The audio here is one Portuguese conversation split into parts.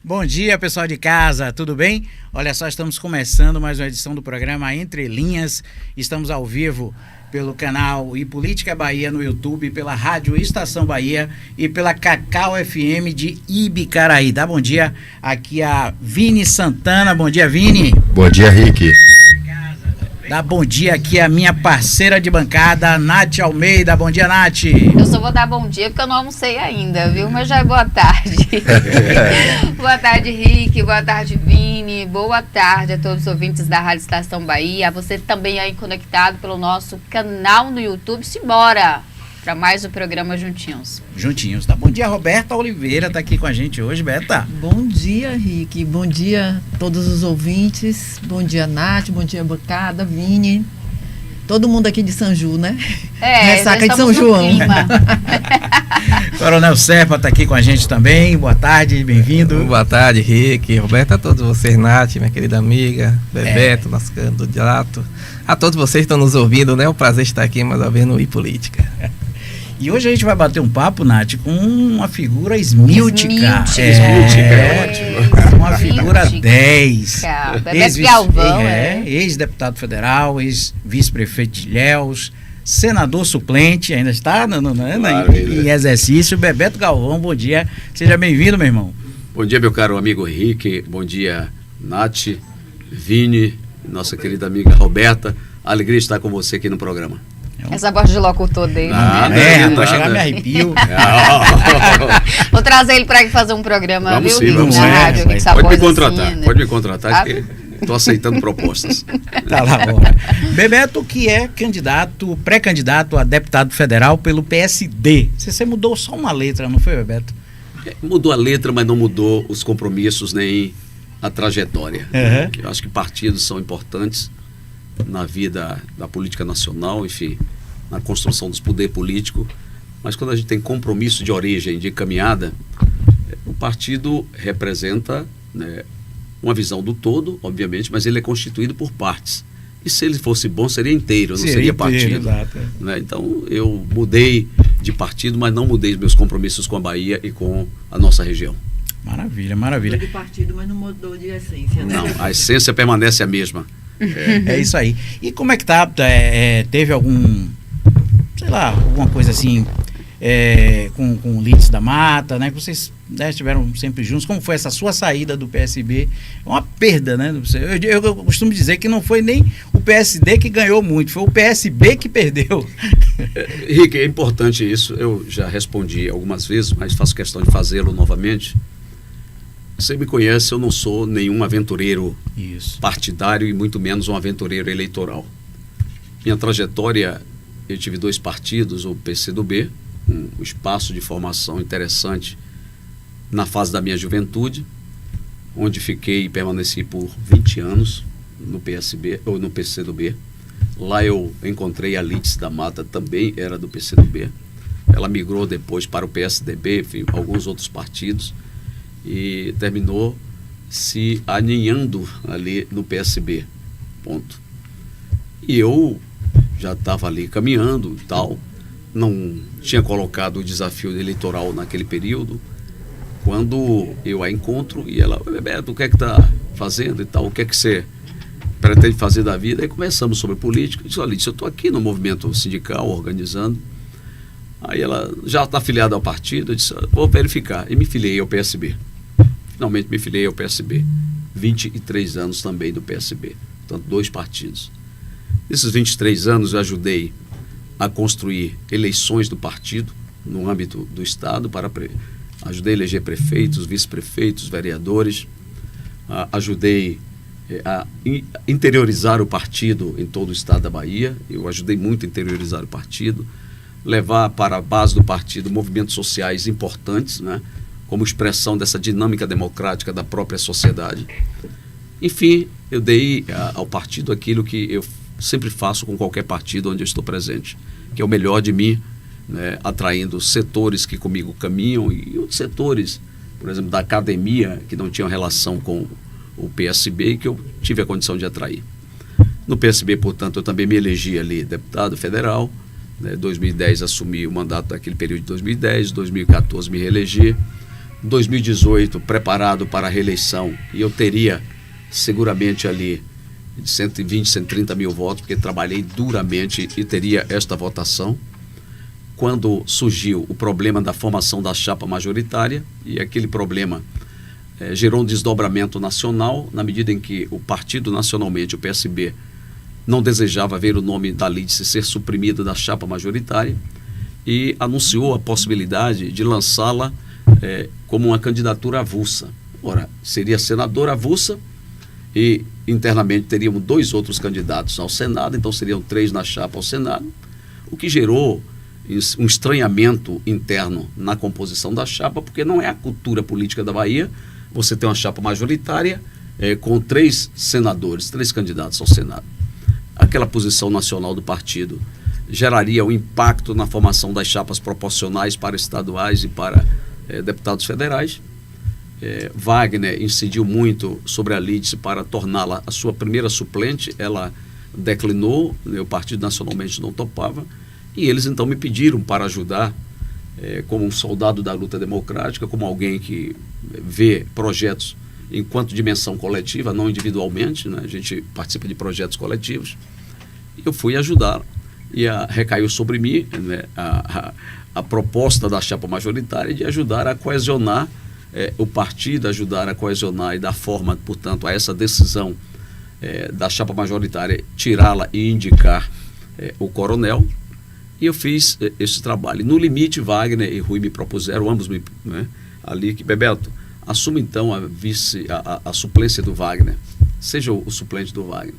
Bom dia, pessoal de casa, tudo bem? Olha só, estamos começando mais uma edição do programa Entre Linhas. Estamos ao vivo pelo canal E Política Bahia no YouTube, pela Rádio Estação Bahia e pela Cacau FM de Ibicaraí. Dá bom dia aqui a Vini Santana. Bom dia, Vini. Bom dia, Rick. Dá bom dia aqui a minha parceira de bancada, Nath Almeida. Bom dia, Nath. Eu só vou dar bom dia porque eu não almocei ainda, viu? Mas já é boa tarde. Boa tarde, Rick. Boa tarde, Vini. Boa tarde a todos os ouvintes da Rádio Estação Bahia. A você também aí conectado pelo nosso canal no YouTube. Simbora para mais um programa Juntinhos. Juntinhos, tá? Bom dia, Roberta Oliveira tá aqui com a gente hoje, Beta. Bom dia, Rick. Bom dia a todos os ouvintes. Bom dia, Nath. Bom dia, bancada, Vini. Todo mundo aqui de São Ju, né? Ressaca de São João. Coronel Serpa tá aqui com a gente também. Boa tarde, bem-vindo. Boa tarde, Rick, Roberto, a todos vocês, Nath, minha querida amiga, Bebeto, nosso candidato. A todos vocês que estão nos ouvindo, né? É um prazer estar aqui mais uma vez no E Política. E hoje a gente vai bater um papo, Nath, com uma figura esmíltica. Ótimo. Uma figura 10. Bebeto Galvão, ex-deputado federal, ex-vice-prefeito de Ilhéus, senador suplente, ainda está em exercício. Bebeto Galvão, bom dia. Seja bem-vindo, meu irmão. Bom dia, meu caro amigo Henrique. Bom dia, Nath, Vini, nossa querida amiga Roberta. Alegria de estar com você aqui no programa. Essa voz de locutor dele. Vai chegar me arrepio. Vou trazer ele para fazer um programa, vamos viu? Sim, vamos na rádio, pode me contratar, que estou aceitando propostas. Tá lá, bom. Bebeto, que é candidato, pré-candidato a deputado federal pelo PSD. Você mudou só uma letra, não foi, Bebeto? Mudou a letra, mas não mudou os compromissos nem a trajetória. Eu acho que partidos são importantes na vida da política nacional, enfim, na construção dos poderes políticos, mas quando a gente tem compromisso de origem, de caminhada, o partido representa, né, uma visão do todo, obviamente, mas ele é constituído por partes. E se ele fosse bom, seria inteiro, não seria partido. Exato. Né? Então, eu mudei de partido, mas não mudei os meus compromissos com a Bahia e com a nossa região. Maravilha, maravilha. Mudou de partido, mas não mudou de essência, né? Não, a essência permanece a mesma. É isso aí. E como é que tá? Teve alguma coisa assim com o Lídice da Mata, né? Que vocês estiveram sempre juntos. Como foi essa sua saída do PSB? É uma perda, né? Eu costumo dizer que não foi nem o PSD que ganhou muito, foi o PSB que perdeu. Rick, é importante isso. Eu já respondi algumas vezes, mas faço questão de fazê-lo novamente. Você me conhece, eu não sou nenhum aventureiro partidário e muito menos um aventureiro eleitoral. Minha trajetória, eu tive 2 partidos, o PCdoB, um espaço de formação interessante na fase da minha juventude, onde fiquei e permaneci por 20 anos no PSB, ou no PCdoB. Lá eu encontrei a Lídice da Mata, também era do PCdoB. Ela migrou depois para o PSDB, enfim, alguns outros partidos, e terminou se aninhando ali no PSB, ponto. E eu já estava ali caminhando e tal, não tinha colocado o desafio eleitoral naquele período, quando eu a encontro e ela, Bebeto, o que é que está fazendo e tal, o que é que você pretende fazer da vida? Aí começamos sobre política. Eu disse, olha, eu estou aqui no movimento sindical organizando. Aí ela já está afiliada ao partido, eu disse, vou verificar, e me filiei ao PSB. Finalmente me filiei ao PSB. 23 anos também do PSB, portanto 2 partidos. Nesses 23 anos eu ajudei a construir eleições do partido no âmbito do Estado, ajudei a eleger prefeitos, vice-prefeitos, vereadores, ajudei a interiorizar o partido em todo o Estado da Bahia. Eu ajudei muito a interiorizar o partido, levar para a base do partido movimentos sociais importantes, né, como expressão dessa dinâmica democrática da própria sociedade. Enfim, eu dei ao partido aquilo que eu sempre faço com qualquer partido onde eu estou presente, que é o melhor de mim, né, atraindo setores que comigo caminham e outros setores, por exemplo, da academia, que não tinham relação com o PSB e que eu tive a condição de atrair. No PSB, portanto, eu também me elegi ali deputado federal. Em 2010 assumi o mandato daquele período de 2010, 2014 me reelegi. Em 2018, preparado para a reeleição, e eu teria seguramente ali 120, 130 mil votos, porque trabalhei duramente e teria esta votação. Quando surgiu o problema da formação da chapa majoritária, e aquele problema gerou um desdobramento nacional, na medida em que o partido nacionalmente, o PSB, não desejava ver o nome da Lídice ser suprimido da chapa majoritária e anunciou a possibilidade de lançá-la como uma candidatura avulsa. Ora, seria senadora avulsa e internamente teríamos 2 outros candidatos ao Senado, então seriam 3 na chapa ao Senado, o que gerou um estranhamento interno na composição da chapa, porque não é a cultura política da Bahia você tem uma chapa majoritária com 3 senadores, 3 candidatos ao Senado. Aquela posição nacional do partido geraria um impacto na formação das chapas proporcionais para estaduais e para deputados federais. Wagner incidiu muito sobre a Lídice para torná-la a sua primeira suplente. Ela declinou, o partido nacionalmente não topava, e eles então me pediram para ajudar como um soldado da luta democrática, como alguém que vê projetos enquanto dimensão coletiva, não individualmente, né? A gente participa de projetos coletivos. Eu fui ajudar e recaiu sobre mim, né, a proposta da chapa majoritária de ajudar a coesionar o partido, ajudar a coesionar e dar forma, portanto, a essa decisão da chapa majoritária, tirá-la e indicar o coronel. E eu fiz esse trabalho. No limite, Wagner e Rui me propuseram, ambos ali, que Bebeto, assuma então a suplência do Wagner, seja o suplente do Wagner.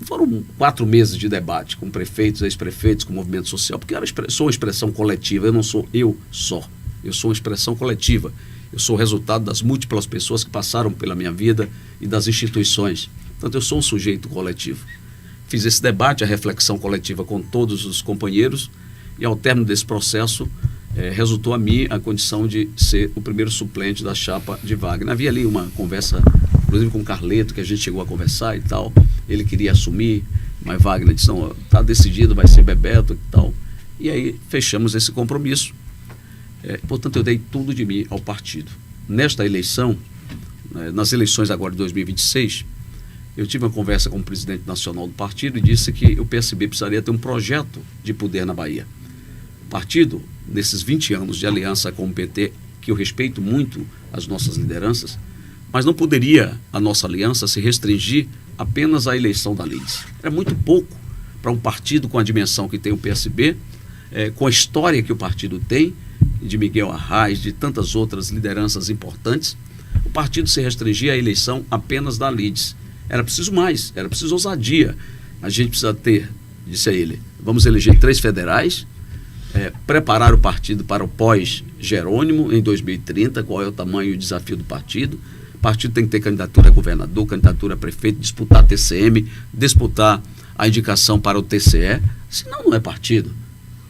Foram 4 meses de debate com prefeitos, ex-prefeitos, com o movimento social, porque eu sou uma expressão coletiva, eu não sou eu só, eu sou uma expressão coletiva, eu sou o resultado das múltiplas pessoas que passaram pela minha vida e das instituições, portanto eu sou um sujeito coletivo. Fiz esse debate, a reflexão coletiva com todos os companheiros, e ao término desse processo resultou a mim a condição de ser o primeiro suplente da chapa de Wagner. Havia ali uma conversa, inclusive com o Carleto, que a gente chegou a conversar e tal. Ele queria assumir, mas Wagner disse, não, está decidido, vai ser Bebeto e tal. E aí fechamos esse compromisso. Portanto, eu dei tudo de mim ao partido. Nesta eleição, nas eleições agora de 2026, eu tive uma conversa com o presidente nacional do partido e disse que o PSB precisaria ter um projeto de poder na Bahia. O partido, nesses 20 anos de aliança com o PT, que eu respeito muito as nossas lideranças, mas não poderia a nossa aliança se restringir apenas à eleição da Lídice. É muito pouco para um partido com a dimensão que tem o PSB, com a história que o partido tem, de Miguel Arraes, de tantas outras lideranças importantes, o partido se restringir à eleição apenas da Lídice. Era preciso mais, era preciso ousadia. A gente precisa ter, disse a ele, vamos eleger 3 federais, preparar o partido para o pós-Jerônimo em 2030, qual é o tamanho e o desafio do partido. O partido tem que ter candidatura a governador, candidatura a prefeito, disputar a TCM, disputar a indicação para o TCE, senão não é partido.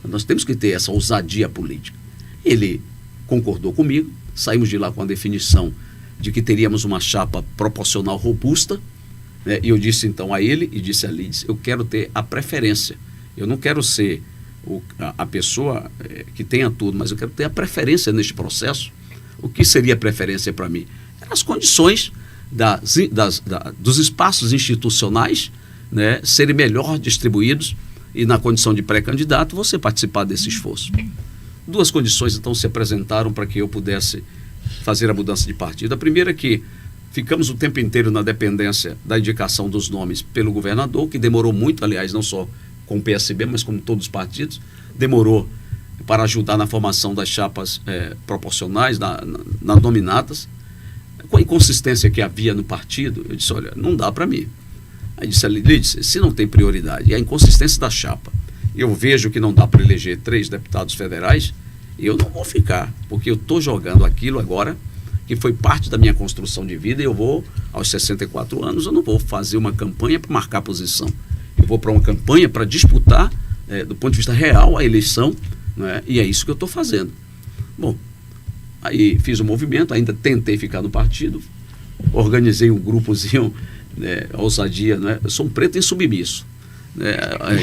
Nós temos que ter essa ousadia política. Ele concordou comigo, saímos de lá com a definição de que teríamos uma chapa proporcional robusta, né? E eu disse então a ele e disse a Lídice, eu quero ter a preferência, eu não quero ser a pessoa que tenha tudo, mas eu quero ter a preferência neste processo. O que seria a preferência para mim? As condições dos espaços institucionais, né, serem melhor distribuídos e na condição de pré-candidato você participar desse esforço. 2 condições então se apresentaram para que eu pudesse fazer a mudança de partido. A primeira é que ficamos o tempo inteiro na dependência da indicação dos nomes pelo governador, que demorou muito, aliás, não só com o PSB, mas como todos os partidos, demorou para ajudar na formação das chapas proporcionais, nas nominatas. Com a inconsistência que havia no partido, eu disse, olha, não dá para mim. Aí disse a Lídice, se não tem prioridade, e a inconsistência da chapa, eu vejo que não dá para eleger 3 deputados federais, eu não vou ficar, porque eu estou jogando aquilo agora, que foi parte da minha construção de vida, e eu vou, aos 64 anos, eu não vou fazer uma campanha para marcar posição. Eu vou para uma campanha para disputar, do ponto de vista real, a eleição, né? E é isso que eu estou fazendo. Bom, aí fiz um movimento, ainda tentei ficar no partido, organizei um grupozinho, ousadia, né? Eu sou um preto insubmisso,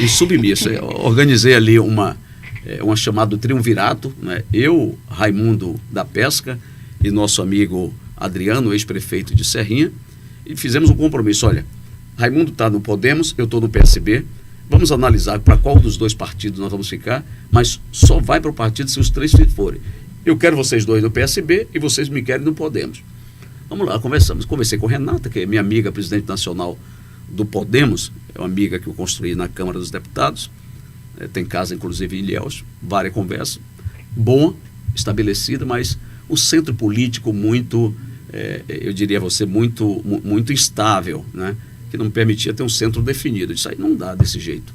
insubmisso. Organizei ali uma chamada Triunvirato, né? Eu, Raimundo da Pesca e nosso amigo Adriano, ex-prefeito de Serrinha, e fizemos um compromisso. Olha, Raimundo está no Podemos, eu estou no PSB, vamos analisar para qual dos dois partidos nós vamos ficar, mas só vai para o partido se os 3 forem. Eu quero vocês 2 no PSB e vocês me querem no Podemos. Vamos lá, conversei com Renata, que é minha amiga, presidente nacional do Podemos, é uma amiga que eu construí na Câmara dos Deputados, tem casa inclusive em Ilhéus, várias conversas, boa, estabelecida, mas o centro político muito, eu diria a você, muito instável, né? Que não permitia ter um centro definido. Isso aí não dá desse jeito.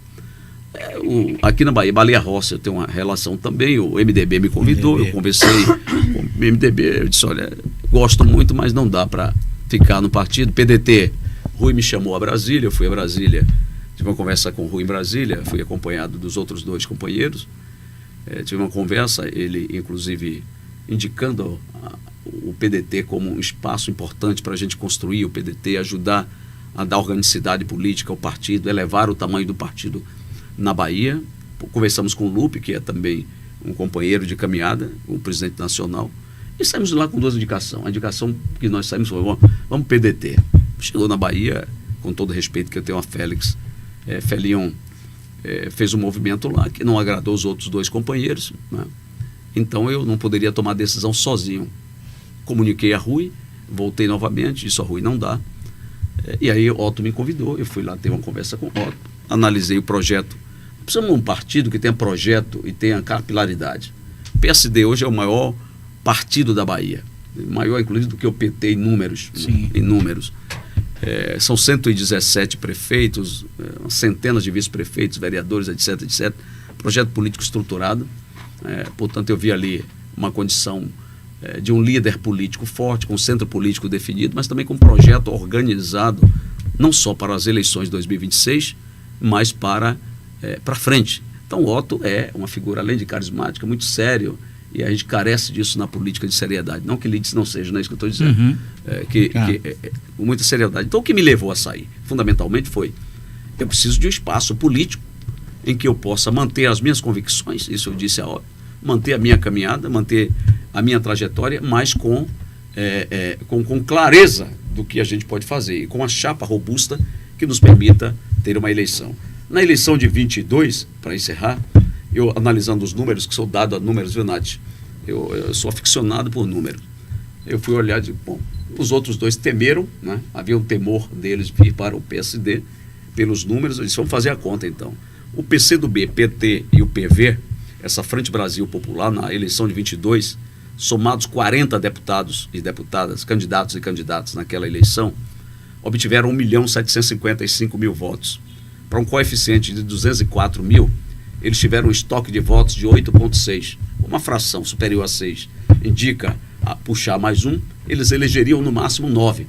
Aqui na Bahia Rossi, eu tenho uma relação também, o MDB me convidou, eu conversei com o MDB, eu disse, olha, gosto muito, mas não dá para ficar no partido. PDT, Rui me chamou a Brasília, eu fui a Brasília, tive uma conversa com o Rui em Brasília, fui acompanhado dos outros 2 companheiros, tive uma conversa, ele inclusive indicando o PDT como um espaço importante para a gente construir o PDT, ajudar a dar organicidade política ao partido, elevar o tamanho do partido na Bahia. Conversamos com o Lupe, que é também um companheiro de caminhada, o presidente nacional, e saímos de lá com 2 indicações. A indicação que nós saímos foi, vamos PDT. Chegou na Bahia, com todo o respeito que eu tenho a Félix, Felion fez um movimento lá que não agradou os outros 2 companheiros, né? Então eu não poderia tomar decisão sozinho. Comuniquei a Rui, voltei novamente, disse a Rui, não dá. E aí o Otto me convidou, eu fui lá ter uma conversa com o Otto, analisei o projeto. Precisamos de um partido que tenha projeto e tenha capilaridade. O PSD hoje é o maior partido da Bahia, maior inclusive do que o PT em números. Sim. Em números. São 117 prefeitos, centenas de vice-prefeitos, vereadores, etc, etc. Projeto político estruturado. Portanto, eu vi ali uma condição de um líder político forte, com um centro político definido, mas também com um projeto organizado, não só para as eleições de 2026, mas para frente. Então, o Otto é uma figura, além de carismática, muito sério, e a gente carece disso na política de seriedade. Não que Lídice não seja, não é isso que eu estou dizendo. Uhum. Com muita seriedade. Então, o que me levou a sair, fundamentalmente, foi: eu preciso de um espaço político em que eu possa manter as minhas convicções, isso eu disse a hora, manter a minha caminhada, manter a minha trajetória, mas com clareza do que a gente pode fazer, e com uma chapa robusta que nos permita ter uma eleição. Na eleição de 22, para encerrar, eu analisando os números, que sou dado a números, viu, Nath? Eu sou aficionado por números. Eu fui olhar e digo, bom, os outros 2 temeram, né? Havia um temor deles vir para o PSD pelos números. Eu disse, vamos fazer a conta então. O PCdoB, PT e o PV, essa Frente Brasil Popular, na eleição de 22, somados 40 deputados e deputadas, candidatos e candidatas naquela eleição, obtiveram 1.755.000 votos. Para um coeficiente de 204 mil, eles tiveram um estoque de votos de 8,6. Uma fração superior a 6 indica a puxar mais um, eles elegeriam no máximo 9.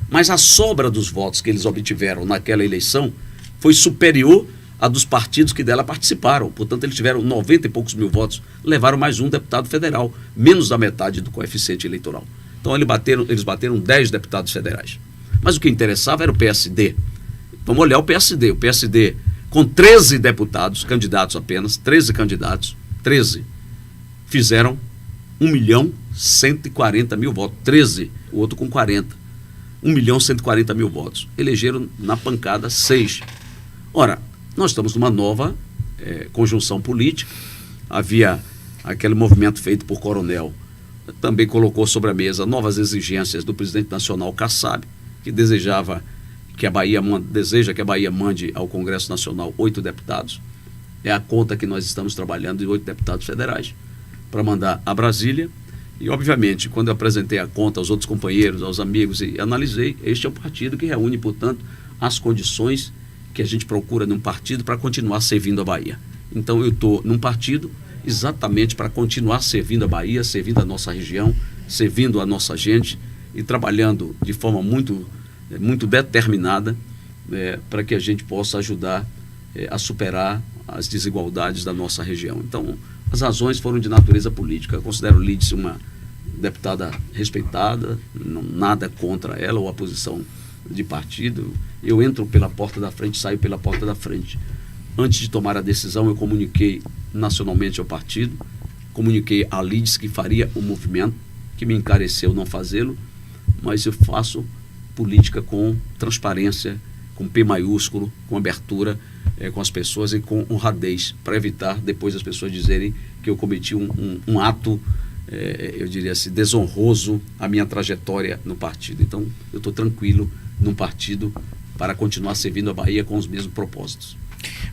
Mas a sobra dos votos que eles obtiveram naquela eleição foi superior a dos partidos que dela participaram. Portanto, eles tiveram 90 e poucos mil votos, levaram mais um deputado federal, menos da metade do coeficiente eleitoral. Então, eles bateram 10 deputados federais. Mas o que interessava era o PSD. Vamos olhar o PSD. O PSD, com 13 deputados, candidatos apenas, 13 candidatos, 13, fizeram 1.140.000 votos. 13, o outro com 40. 1.140.000 votos. Elegeram na pancada 6. Ora, nós estamos numa nova conjunção política. Havia aquele movimento feito por Coronel, também colocou sobre a mesa novas exigências do presidente nacional Kassab, que deseja que a Bahia mande ao Congresso Nacional 8 deputados. É a conta que nós estamos trabalhando de 8 deputados federais para mandar a Brasília. E, obviamente, quando eu apresentei a conta aos outros companheiros, aos amigos, e analisei, este é o partido que reúne, portanto, as condições que a gente procura num partido para continuar servindo a Bahia. Então, eu estou num partido exatamente para continuar servindo a Bahia, servindo a nossa região, servindo a nossa gente e trabalhando de forma muito determinada para que a gente possa ajudar a superar as desigualdades da nossa região. Então, as razões foram de natureza política. Eu considero Lídice uma deputada respeitada, nada contra ela ou a posição de partido. Eu entro pela porta da frente, saio pela porta da frente. Antes de tomar a decisão, eu comuniquei nacionalmente ao partido, comuniquei a Lídice que faria o movimento, que me encareceu não fazê-lo, mas eu faço política com transparência, com P maiúsculo, com abertura com as pessoas e com honradez, para evitar depois as pessoas dizerem que eu cometi um ato, eu diria assim, desonroso à minha trajetória no partido. Então, eu estou tranquilo num partido para continuar servindo a Bahia com os mesmos propósitos.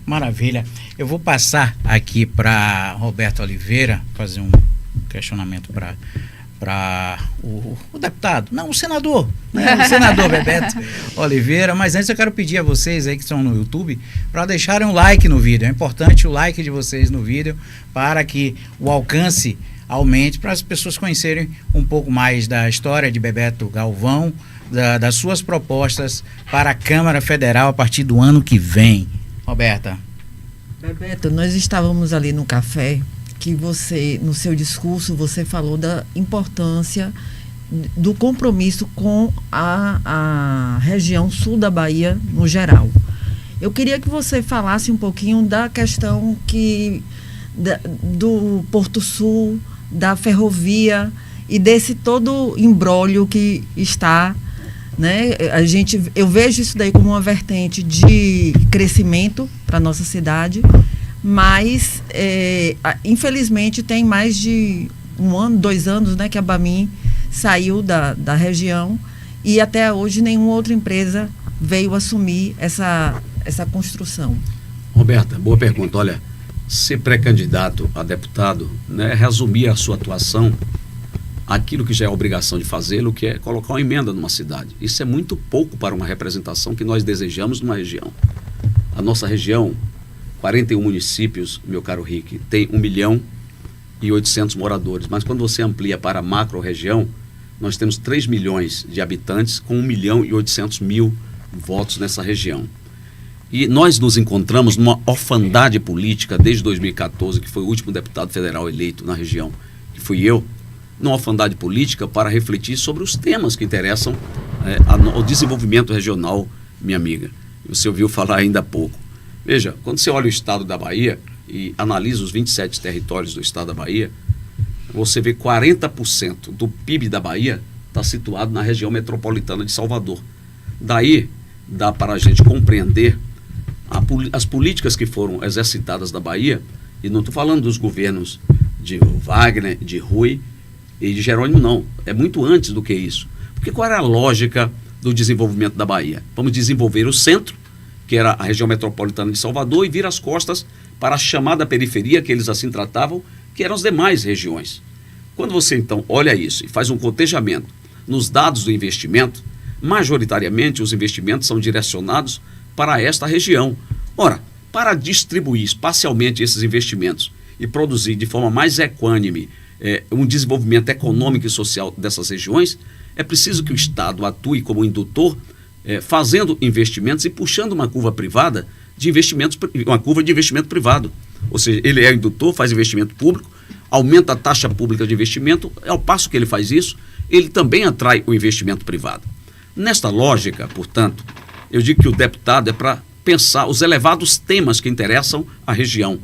Maravilha. Eu vou passar aqui para Roberto Oliveira, fazer um questionamento para o deputado, não, o senador, né? O senador Bebeto Oliveira. Mas antes eu quero pedir a vocês aí que estão no YouTube para deixarem um like no vídeo. É importante o like de vocês no vídeo para que o alcance aumente, para as pessoas conhecerem um pouco mais da história de Bebeto Galvão, das suas propostas para a Câmara Federal a partir do ano que vem. Roberta. Bebeto, nós estávamos ali no café, que você, no seu discurso, você falou da importância do compromisso com a região sul da Bahia no geral. Eu queria que você falasse um pouquinho da questão do Porto Sul, da ferrovia e desse todo imbróglio que está, né? Eu vejo isso daí como uma vertente de crescimento para a nossa cidade, mas infelizmente tem mais de 1 ano, 2 anos, né, que a Bamin saiu da região e até hoje nenhuma outra empresa veio assumir essa construção. Roberta, boa pergunta. Olha, ser pré-candidato a deputado, né, resumir a sua atuação aquilo que já é obrigação de fazê-lo, que é colocar uma emenda numa cidade. Isso é muito pouco para uma representação que nós desejamos numa região. A nossa região, 41 municípios, meu caro Rick, tem 1.800.000 moradores, mas quando você amplia para a macro-região, nós temos 3 milhões de habitantes com 1.800.000 votos nessa região. E nós nos encontramos numa orfandade política desde 2014, que foi o último deputado federal eleito na região, que fui eu, numa orfandade política para refletir sobre os temas que interessam ao desenvolvimento regional, minha amiga. Você ouviu falar ainda há pouco. Veja, quando você olha o estado da Bahia e analisa os 27 territórios do estado da Bahia, você vê 40% do PIB da Bahia está situado na região metropolitana de Salvador. Daí, dá para a gente compreender as políticas que foram exercitadas na Bahia, e não estou falando dos governos de Wagner, de Rui e de Jerônimo, não. É muito antes do que isso. Porque qual era a lógica do desenvolvimento da Bahia? Vamos desenvolver o centro, que era a região metropolitana de Salvador, e vir as costas para a chamada periferia, que eles assim tratavam, que eram as demais regiões. Quando você, então, olha isso e faz um cotejamento nos dados do investimento, majoritariamente os investimentos são direcionados para esta região. Ora, para distribuir espacialmente esses investimentos e produzir de forma mais equânime um desenvolvimento econômico e social dessas regiões, é preciso que o Estado atue como indutor, fazendo investimentos e puxando uma curva privada de investimentos, uma curva de investimento privado. Ou seja, ele é indutor, faz investimento público, aumenta a taxa pública de investimento, ao passo que ele faz isso, ele também atrai o investimento privado. Nesta lógica, portanto, eu digo que o deputado é para pensar os elevados temas que interessam a região.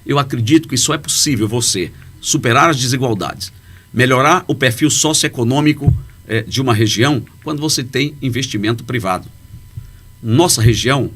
Eu acredito que só é possível você superar as desigualdades, melhorar o perfil socioeconômico de uma região quando você tem investimento privado. Nossa região,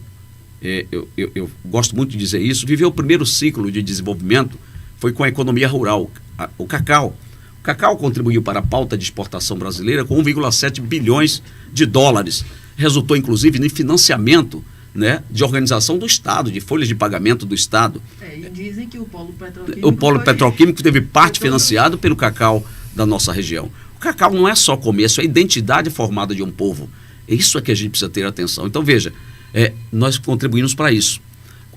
eu gosto muito de dizer isso, viveu o primeiro ciclo de desenvolvimento, foi com a economia rural, o cacau. O cacau contribuiu para a pauta de exportação brasileira com 1,7 bilhões de dólares. Resultou, inclusive, em financiamento, né, de organização do Estado, de folhas de pagamento do Estado. E dizem que o polo petroquímico teve parte financiado pelo cacau da nossa região. O cacau não é só comércio, é a identidade formada de um povo. Isso é que a gente precisa ter atenção. Então, veja, nós contribuímos para isso.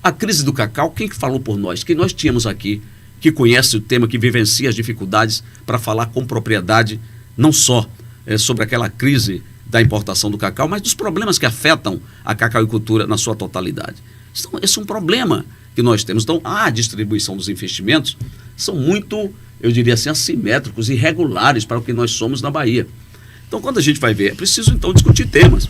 A crise do cacau, quem que falou por nós? Quem nós tínhamos aqui, que conhece o tema, que vivencia as dificuldades para falar com propriedade, não só sobre aquela crise da importação do cacau, mas dos problemas que afetam a cacauicultura na sua totalidade. Então, esse é um problema que nós temos. Então, a distribuição dos investimentos são muito, eu diria assim, assimétricos, irregulares para o que nós somos na Bahia. Então, quando a gente vai ver, é preciso, então, discutir temas.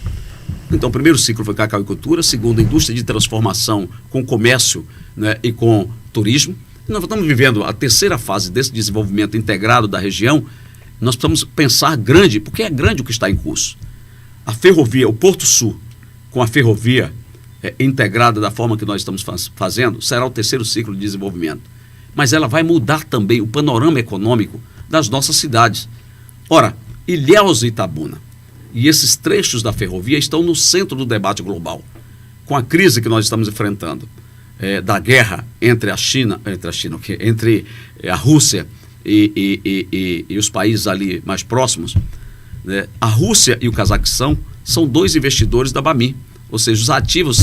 Então, o primeiro ciclo foi cacauicultura, segundo, indústria de transformação com comércio, né, e com turismo. E nós estamos vivendo a terceira fase desse desenvolvimento integrado da região, Nós precisamos pensar grande, porque é grande o que está em curso. A ferrovia, o Porto Sul, com a ferrovia integrada da forma que nós estamos fazendo, será o terceiro ciclo de desenvolvimento. Mas ela vai mudar também o panorama econômico das nossas cidades. Ora, Ilhéus e Itabuna e esses trechos da ferrovia estão no centro do debate global. Com a crise que nós estamos enfrentando, da guerra entre a Rússia e os países ali mais próximos, né? A Rússia e o Cazaquistão são 2 investidores da BAMI, ou seja, os ativos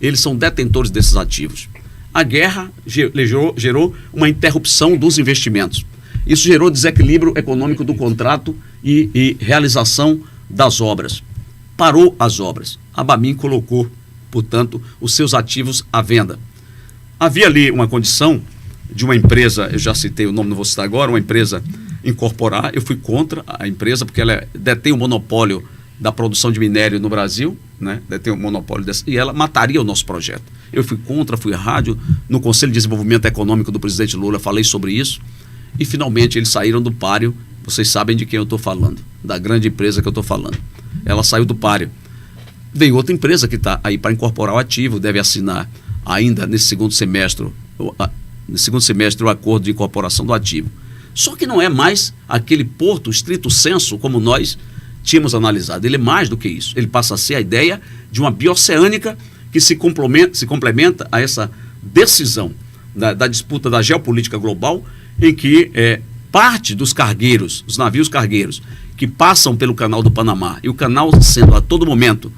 eles são detentores desses ativos. A guerra gerou uma interrupção dos investimentos. Isso gerou desequilíbrio econômico do contrato e realização das obras. Parou as obras. A BAMI colocou, portanto, os seus ativos à venda. Havia ali uma condição de uma empresa, eu já citei o nome, não vou citar agora, uma empresa incorporar. Eu fui contra a empresa porque ela detém o monopólio da produção de minério no Brasil, né? Detém o monopólio e ela mataria o nosso projeto. Eu fui contra, fui à rádio, no Conselho de Desenvolvimento Econômico do presidente Lula, falei sobre isso, e finalmente eles saíram do páreo. Vocês sabem de quem eu estou falando, da grande empresa que eu estou falando. Ela saiu do páreo. Veio outra empresa que está aí para incorporar o ativo, deve assinar ainda nesse segundo semestre o acordo de incorporação do ativo. Só que não é mais aquele porto estrito sensu como nós tínhamos analisado. Ele é mais do que isso. Ele passa a ser a ideia de uma bioceânica que se complementa a essa decisão da disputa da geopolítica global, em que parte dos cargueiros, os navios cargueiros, que passam pelo canal do Panamá, e o canal sendo a todo momento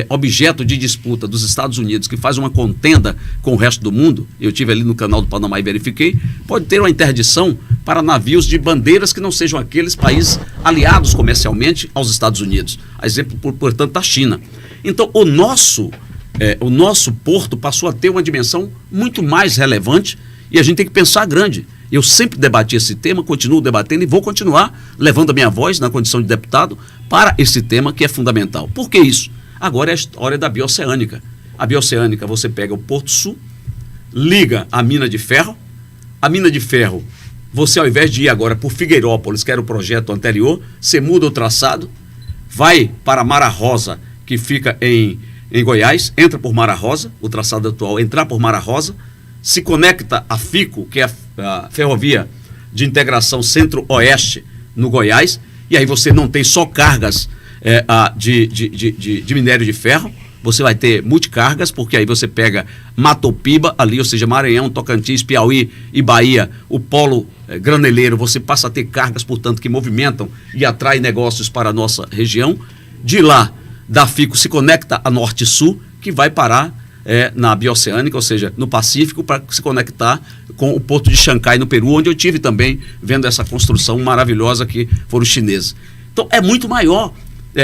objeto de disputa dos Estados Unidos, que faz uma contenda com o resto do mundo, eu estive ali no canal do Panamá e verifiquei, pode ter uma interdição para navios de bandeiras que não sejam aqueles países aliados comercialmente aos Estados Unidos, a exemplo, portanto, da China. Então, o nosso porto passou a ter uma dimensão muito mais relevante e a gente tem que pensar grande. Eu sempre debati esse tema, continuo debatendo e vou continuar levando a minha voz na condição de deputado para esse tema que é fundamental. Por que isso? Agora é a história da bioceânica. A bioceânica, você pega o Porto Sul, liga a mina de ferro. A mina de ferro, você ao invés de ir agora por Figueirópolis, que era o projeto anterior, você muda o traçado, vai para Mara Rosa, que fica em Goiás, entra por Mara Rosa, o traçado atual entrar por Mara Rosa, se conecta a FICO, que é a Ferrovia de Integração Centro-Oeste, no Goiás, e aí você não tem só cargas de minério de ferro, você vai ter multicargas, porque aí você pega Matopiba ali, ou seja, Maranhão, Tocantins, Piauí e Bahia, o polo graneleiro, você passa a ter cargas, portanto, que movimentam e atraem negócios para a nossa região. De lá, da FICO se conecta a Norte-Sul, que vai parar na bioceânica, ou seja, no Pacífico, para se conectar com o porto de Xangai, no Peru, onde eu tive também vendo essa construção maravilhosa que foram os chineses. Então, é muito maior.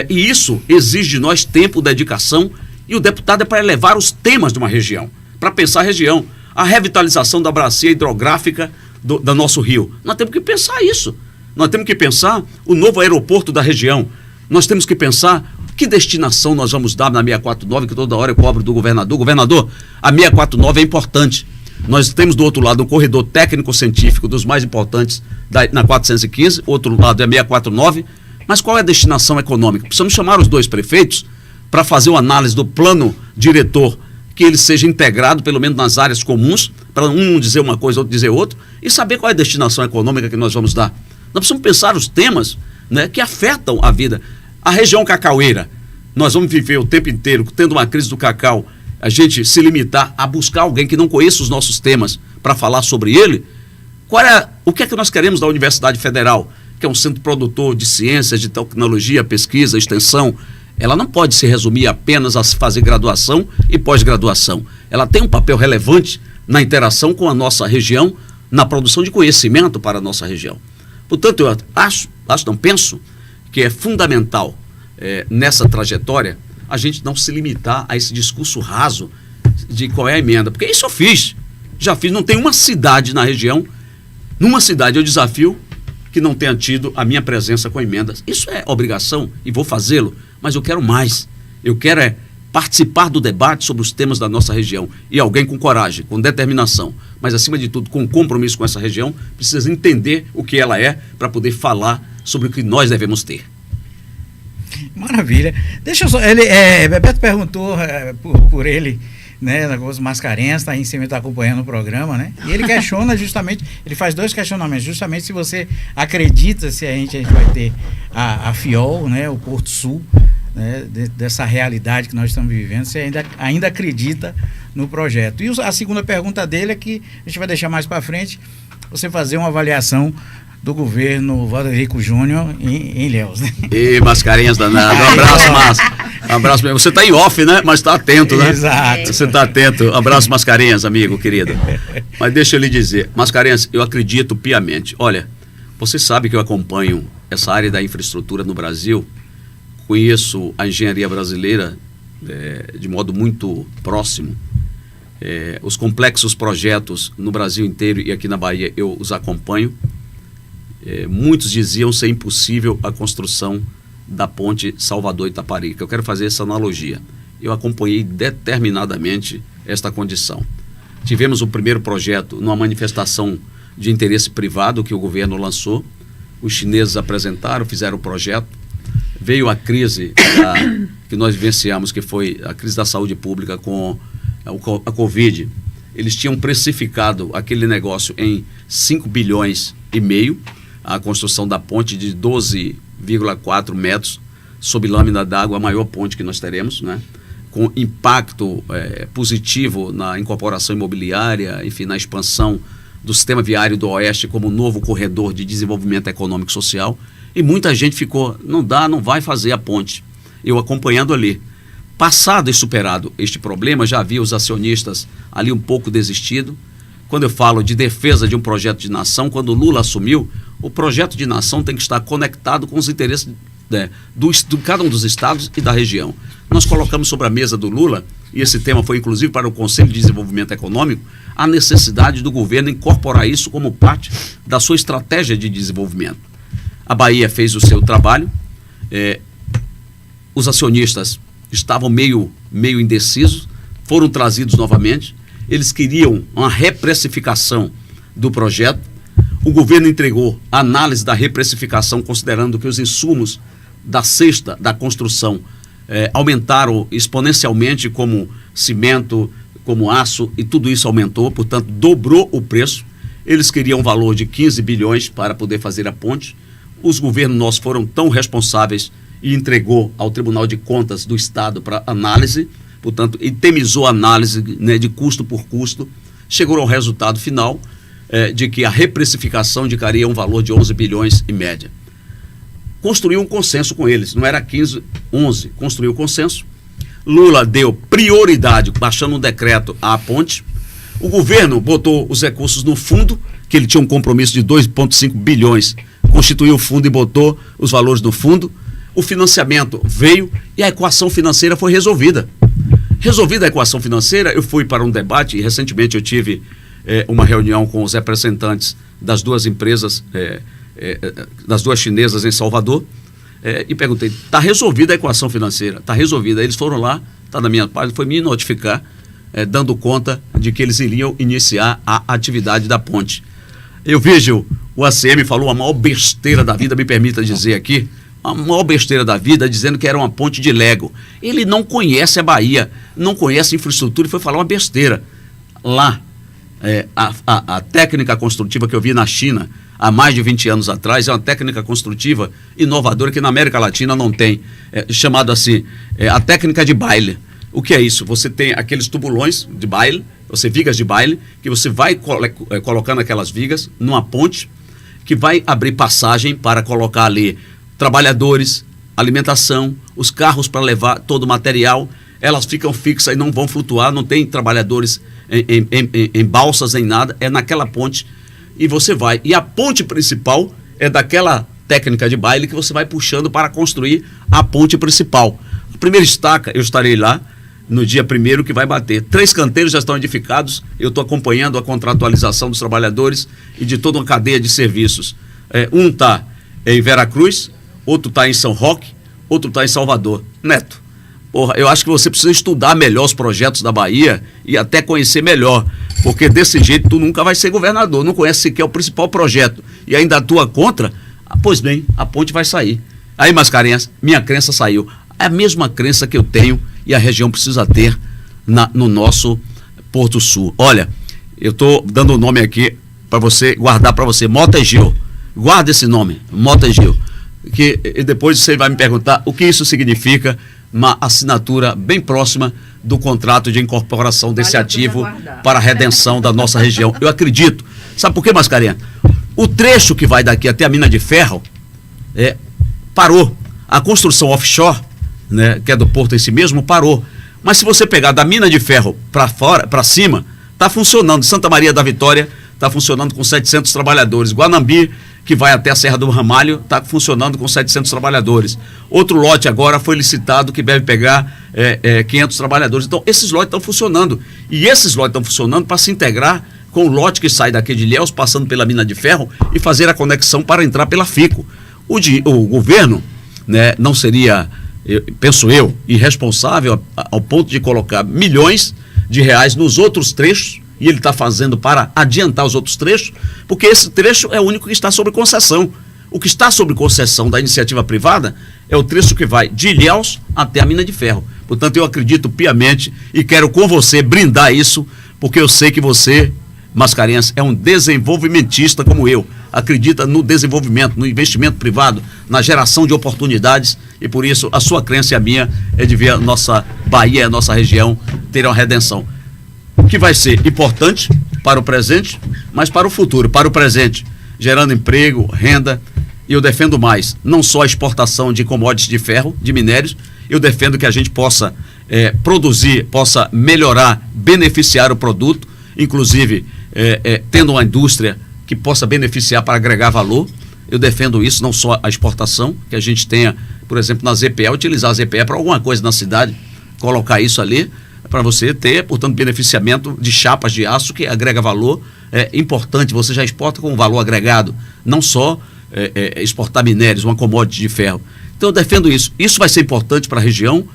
E isso exige de nós tempo, dedicação, e o deputado é para elevar os temas de uma região, para pensar a região, a revitalização da bacia hidrográfica do nosso rio. Nós temos que pensar isso. Nós temos que pensar o novo aeroporto da região. Nós temos que pensar que destinação nós vamos dar na 649, que toda hora eu cobro do governador. Governador, a 649 é importante. Nós temos do outro lado um corredor técnico-científico dos mais importantes na 415, outro lado é a 649. Mas qual é a destinação econômica? Precisamos chamar os dois prefeitos para fazer uma análise do plano diretor, que ele seja integrado, pelo menos nas áreas comuns, para um dizer uma coisa, outro dizer outra, e saber qual é a destinação econômica que nós vamos dar. Nós precisamos pensar os temas, né, que afetam a vida. A região cacaueira, nós vamos viver o tempo inteiro, tendo uma crise do cacau, a gente se limitar a buscar alguém que não conheça os nossos temas para falar sobre ele. O que é que nós queremos da Universidade Federal? Que é um centro produtor de ciências, de tecnologia, pesquisa, extensão. Ela não pode se resumir apenas a fazer graduação e pós-graduação. Ela tem um papel relevante na interação com a nossa região, na produção de conhecimento para a nossa região. Portanto, eu penso que é fundamental nessa trajetória a gente não se limitar a esse discurso raso de qual é a emenda. Porque isso eu fiz. Já fiz, não tem uma cidade na região, numa cidade eu desafio que não tenha tido a minha presença com emendas. Isso é obrigação e vou fazê-lo, mas eu quero mais. Eu quero participar do debate sobre os temas da nossa região. E alguém com coragem, com determinação, mas acima de tudo com compromisso com essa região, precisa entender o que ela é para poder falar sobre o que nós devemos ter. Maravilha. Deixa eu só. Bebeto perguntou por ele, né, Negócio Mascarenhas, está aí em cima, está acompanhando o programa, né? E ele questiona justamente, ele faz 2 questionamentos, justamente se você acredita se a gente vai ter a FIOL, né, o Porto Sul, né, dessa realidade que nós estamos vivendo, você ainda acredita no projeto. E a segunda pergunta dele é que a gente vai deixar mais para frente, você fazer uma avaliação do governo Valderico Júnior em Ilhéus, né? E Mascarenhas danado, um abraço, Márcio. Um abraço, você está em off, né? Mas está atento, né? Exato. Você está atento. Abraço, Mascarenhas, amigo, querido. Mas deixa eu lhe dizer, Mascarenhas, eu acredito piamente. Olha, você sabe que eu acompanho essa área da infraestrutura no Brasil, conheço a engenharia brasileira de modo muito próximo. Os complexos projetos no Brasil inteiro e aqui na Bahia eu os acompanho. Muitos diziam ser impossível a construção da ponte Salvador-Itaparica. Eu quero fazer essa analogia. Eu acompanhei determinadamente esta condição. Tivemos o primeiro projeto numa manifestação de interesse privado que o governo lançou. Os chineses apresentaram, fizeram o projeto. Veio a crise que nós vivenciamos, que foi a crise da saúde pública com a Covid. Eles tinham precificado aquele negócio em 5 bilhões e meio, a construção da ponte de 12,4 metros sob lâmina d'água, a maior ponte que nós teremos, né? Com impacto positivo na incorporação imobiliária, enfim, na expansão do sistema viário do Oeste como novo corredor de desenvolvimento econômico e social. E muita gente ficou, não vai fazer a ponte. Eu acompanhando ali. Passado e superado este problema, já havia os acionistas ali um pouco desistido. Quando eu falo de defesa de um projeto de nação, quando o Lula assumiu, o projeto de nação tem que estar conectado com os interesses de cada um dos estados e da região. Nós colocamos sobre a mesa do Lula, e esse tema foi inclusive para o Conselho de Desenvolvimento Econômico, a necessidade do governo incorporar isso como parte da sua estratégia de desenvolvimento. A Bahia fez o seu trabalho, os acionistas estavam meio indecisos, foram trazidos novamente, eles queriam uma reprecificação do projeto, o governo entregou a análise da reprecificação, considerando que os insumos da cesta da construção aumentaram exponencialmente, como cimento, como aço, e tudo isso aumentou, portanto dobrou o preço. Eles queriam um valor de 15 bilhões para poder fazer a ponte. Os governos nossos foram tão responsáveis e entregou ao Tribunal de Contas do Estado para análise, portanto, itemizou a análise, né, de custo por custo, chegou ao resultado final de que a reprecificação indicaria um valor de 11 bilhões em média. Construiu um consenso com eles, não era 15, 11, construiu um consenso. Lula deu prioridade, baixando um decreto à ponte. O governo botou os recursos no fundo, que ele tinha um compromisso de 2,5 bilhões, constituiu o fundo e botou os valores do fundo. O financiamento veio e a equação financeira foi resolvida. Resolvida a equação financeira, eu fui para um debate e recentemente eu tive uma reunião com os representantes das duas empresas, das duas chinesas em Salvador, e perguntei, está resolvida a equação financeira? Está resolvida. Eles foram lá, está na minha parte, foi me notificar, dando conta de que eles iriam iniciar a atividade da ponte. Eu vejo, o ACM falou a maior besteira da vida, me permita dizer aqui, a maior besteira da vida, dizendo que era uma ponte de Lego. Ele não conhece a Bahia, não conhece a infraestrutura e foi falar uma besteira. Lá, a técnica construtiva que eu vi na China há mais de 20 anos atrás é uma técnica construtiva inovadora que na América Latina não tem, chamado assim, a técnica de baile. O que é isso? Você tem aqueles tubulões de baile, vigas de baile, que você vai colocando aquelas vigas numa ponte, que vai abrir passagem para colocar ali trabalhadores, alimentação, os carros para levar todo o material. Elas ficam fixas e não vão flutuar, não tem trabalhadores em balsas, em nada, é naquela ponte e você vai. E a ponte principal é daquela técnica de baile que você vai puxando para construir a ponte principal. A primeira estaca, eu estarei lá no dia 1º que vai bater. 3 canteiros já estão edificados, eu estou acompanhando a contratualização dos trabalhadores e de toda uma cadeia de serviços. Um está em Veracruz, outro está em São Roque, outro está em Salvador. Neto, eu acho que você precisa estudar melhor os projetos da Bahia e até conhecer melhor, porque desse jeito tu nunca vai ser governador, não conhece sequer o principal projeto e ainda atua contra. Pois bem, a ponte vai sair. Aí, Mascarenhas, minha crença saiu. É a mesma crença que eu tenho e a região precisa ter no nosso Porto Sul. Olha, eu estou dando o nome aqui para você guardar para você, Mota Gil. Guarda esse nome, Mota Gil. E depois você vai me perguntar o que isso significa, uma assinatura bem próxima do contrato de incorporação desse ativo para a redenção da nossa região. Eu acredito. Sabe por quê, Mascarenhas? O trecho que vai daqui até a mina de ferro parou. A construção offshore, né, que é do porto esse mesmo, parou. Mas se você pegar da mina de ferro para fora, para cima, está funcionando. Santa Maria da Vitória está funcionando com 700 trabalhadores. Guanambi, que vai até a Serra do Ramalho, está funcionando com 700 trabalhadores. Outro lote agora foi licitado que deve pegar 500 trabalhadores. Então, esses lotes estão funcionando. E esses lotes estão funcionando para se integrar com o lote que sai daqui de Ilhéus, passando pela mina de ferro e fazer a conexão para entrar pela FICO. O governo, né, não seria, penso eu, irresponsável ao ponto de colocar milhões de reais nos outros trechos, e ele está fazendo para adiantar os outros trechos, porque esse trecho é o único que está sob concessão. O que está sob concessão da iniciativa privada é o trecho que vai de Ilhéus até a mina de ferro. Portanto, eu acredito piamente e quero com você brindar isso, porque eu sei que você, Mascarenhas, é um desenvolvimentista como eu. Acredita no desenvolvimento, no investimento privado, na geração de oportunidades, e por isso a sua crença e a minha é de ver a nossa Bahia, a nossa região ter uma redenção, que vai ser importante para o presente, mas para o futuro, para o presente, gerando emprego, renda. E eu defendo mais, não só a exportação de commodities de ferro, de minérios, eu defendo que a gente possa produzir, possa melhorar, beneficiar o produto, inclusive tendo uma indústria que possa beneficiar para agregar valor. Eu defendo isso, não só a exportação, que a gente tenha, por exemplo, na ZPE, utilizar a ZPE para alguma coisa na cidade, colocar isso ali, para você ter, portanto, beneficiamento de chapas de aço que agrega valor. É importante, você já exporta com valor agregado, não só exportar minérios, uma commodity de ferro. Então eu defendo isso. Isso vai ser importante para a região,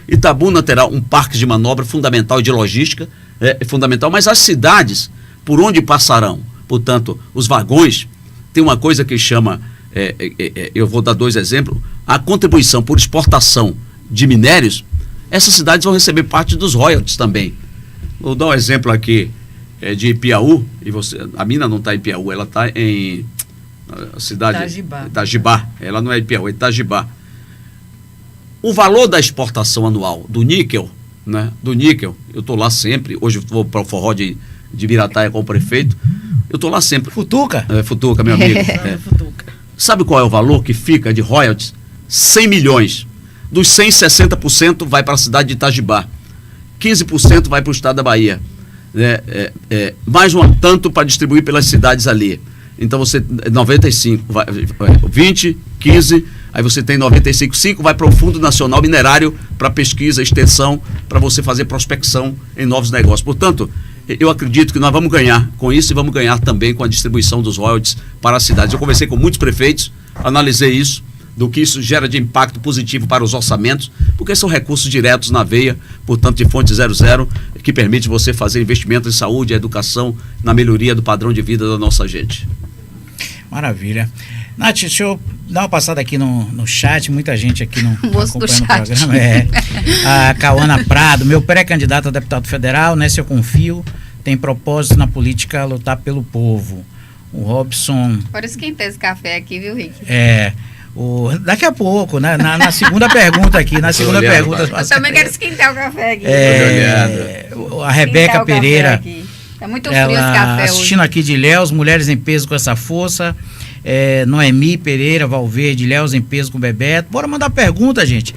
Itabuna terá um parque de manobra fundamental de logística, fundamental, mas as cidades, por onde passarão, portanto, os vagões, tem uma coisa que chama, eu vou dar 2 exemplos, a contribuição por exportação de minérios. Essas cidades vão receber parte dos royalties também. Vou dar um exemplo aqui de Piauí, e a mina não está em Piauí, ela está em a cidade Itajibá. Ela não é de Piauí, é Itajibá. O valor da exportação anual do níquel, né? Eu estou lá sempre. Hoje eu vou para o forró de Birataia com o prefeito. Eu estou lá sempre. Futuca? Futuca, meu amigo. Sabe qual é o valor que fica de royalties? 100 milhões. Dos 100, 60% vai para a cidade de Itajibá. 15% vai para o estado da Bahia. Mais um tanto para distribuir pelas cidades ali. Então você, 95, 20, 15, aí você tem 95, 5 vai para o Fundo Nacional Minerário para pesquisa, extensão, para você fazer prospecção em novos negócios. Portanto, eu acredito que nós vamos ganhar com isso e vamos ganhar também com a distribuição dos royalties para as cidades. Eu conversei com muitos prefeitos, analisei isso, do que isso gera de impacto positivo para os orçamentos, porque são recursos diretos na veia, portanto, de fonte 00, que permite você fazer investimento em saúde, educação, na melhoria do padrão de vida da nossa gente. Maravilha. Nath, deixa eu dar uma passada aqui no chat, muita gente aqui acompanhando o programa. A Cauana Prado, meu pré-candidato a deputado federal, nessa eu confio, tem propósito na política lutar pelo povo. O Robson... Por isso esquentei esse café aqui, viu, Rick? Daqui a pouco, né? Na segunda pergunta aqui, eu também quero esquentar o café aqui. A Rebeca Pereira, tá muito frio esse café assistindo hoje. Aqui de Ilhéus, Mulheres em Peso com essa força. Noemi Pereira, Valverde, Ilhéus em Peso com Bebeto. Bora mandar pergunta, gente.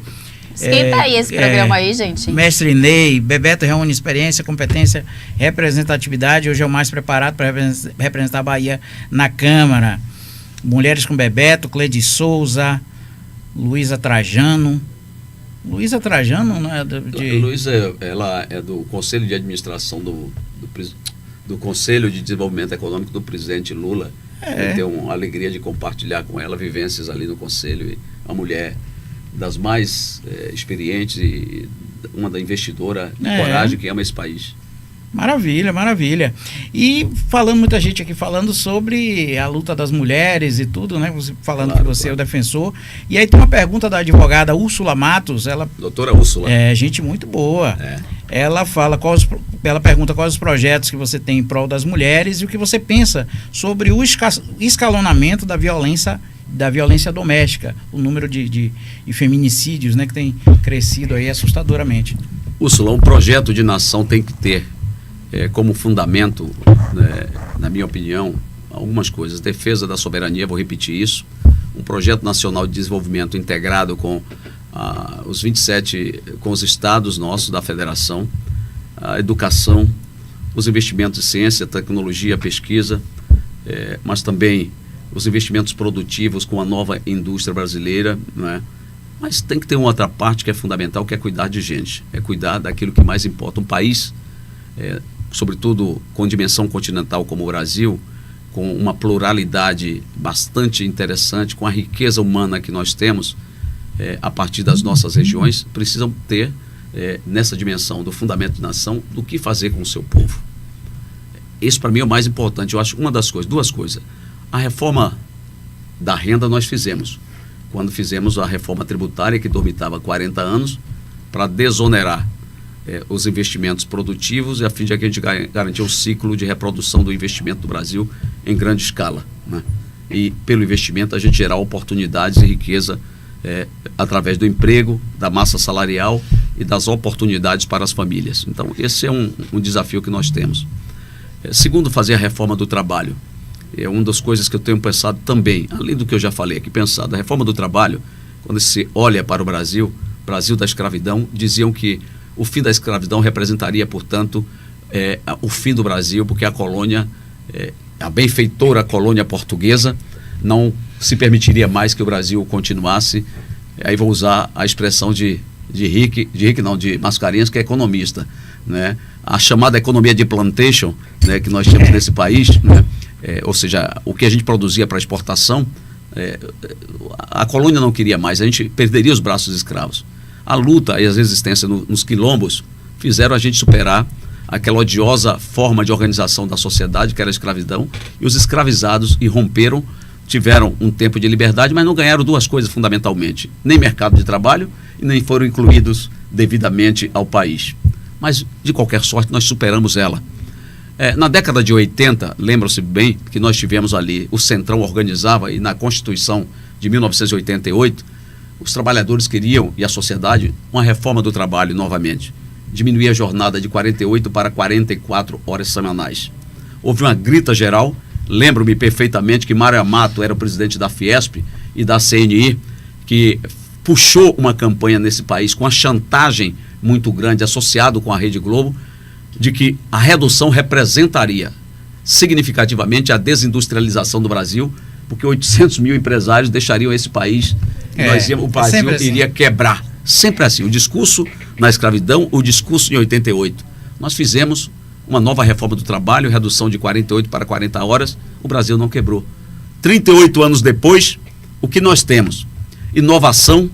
Esquenta aí esse programa aí, gente. Mestre Ney, Bebeto reúne experiência, competência, representatividade. Hoje é o mais preparado para representar a Bahia na Câmara. Mulheres com Bebeto, Cleide Souza, Luísa Trajano. Luísa Trajano, não é? Luísa, ela é do Conselho de Administração do Conselho de Desenvolvimento Econômico do presidente Lula. Eu tenho uma alegria de compartilhar com ela vivências ali no Conselho. Uma mulher das mais experientes e uma da investidora de coragem que ama esse país. Maravilha, maravilha. E falando, muita gente aqui falando sobre a luta das mulheres e tudo, né? Você falando que você é o defensor. E aí tem uma pergunta da advogada Úrsula Matos, Doutora Úrsula. É gente muito boa. Ela fala ela pergunta quais os projetos que você tem em prol das mulheres e o que você pensa sobre o escalonamento da violência doméstica, o número de feminicídios, né, que tem crescido aí assustadoramente. Úrsula, um projeto de nação tem que ter como fundamento, na minha opinião, algumas coisas. Defesa da soberania, vou repetir isso. Um projeto nacional de desenvolvimento integrado com os 27, com os estados nossos da federação, a educação, os investimentos em ciência, tecnologia, pesquisa, mas também os investimentos produtivos com a nova indústria brasileira, não é? Mas tem que ter uma outra parte que é fundamental, que é cuidar de gente, é cuidar daquilo que mais importa. Um país, sobretudo com dimensão continental como o Brasil, com uma pluralidade bastante interessante, com a riqueza humana que nós temos, a partir das nossas regiões, precisam ter, nessa dimensão do fundamento de nação, do que fazer com o seu povo. Isso para mim é o mais importante. Eu acho duas coisas. A reforma da renda nós fizemos, quando fizemos a reforma tributária que dormitava 40 anos, para desonerar os investimentos produtivos e a fim de que a gente garantir um ciclo de reprodução do investimento do Brasil em grande escala, né? E pelo investimento a gente gerar oportunidades e riqueza através do emprego, da massa salarial e das oportunidades para as famílias. Então esse é um desafio que nós temos. Segundo, fazer a reforma do trabalho. É uma das coisas que eu tenho pensado também, além do que eu já falei aqui, pensado. A reforma do trabalho, quando se olha para o Brasil da escravidão, diziam que o fim da escravidão representaria, portanto, o fim do Brasil, porque a colônia, a benfeitora colônia portuguesa, não se permitiria mais que o Brasil continuasse. Aí vou usar a expressão de Mascarenhas, que é economista, né? A chamada economia de plantation, né, que nós temos nesse país, né? Ou seja, o que a gente produzia para exportação, a colônia não queria mais, a gente perderia os braços escravos. A luta e as resistências nos quilombos fizeram a gente superar aquela odiosa forma de organização da sociedade, que era a escravidão, e os escravizados irromperam, tiveram um tempo de liberdade, mas não ganharam duas coisas fundamentalmente: nem mercado de trabalho e nem foram incluídos devidamente ao país. Mas, de qualquer sorte, nós superamos ela. Na década de 80, lembram-se bem que nós tivemos ali, o Centrão organizava, e na Constituição de 1988, os trabalhadores queriam, e a sociedade, uma reforma do trabalho novamente. Diminuir a jornada de 48 para 44 horas semanais. Houve uma grita geral. Lembro-me perfeitamente que Mário Amato era o presidente da Fiesp e da CNI, que puxou uma campanha nesse país com a chantagem muito grande, associado com a Rede Globo, de que a redução representaria significativamente a desindustrialização do Brasil, porque 800 mil empresários deixariam esse país e o Brasil iria quebrar. Sempre assim, o discurso na escravidão, o discurso em 88. Nós fizemos uma nova reforma do trabalho, redução de 48 para 40 horas, o Brasil não quebrou. 38 anos depois, o que nós temos? Inovação,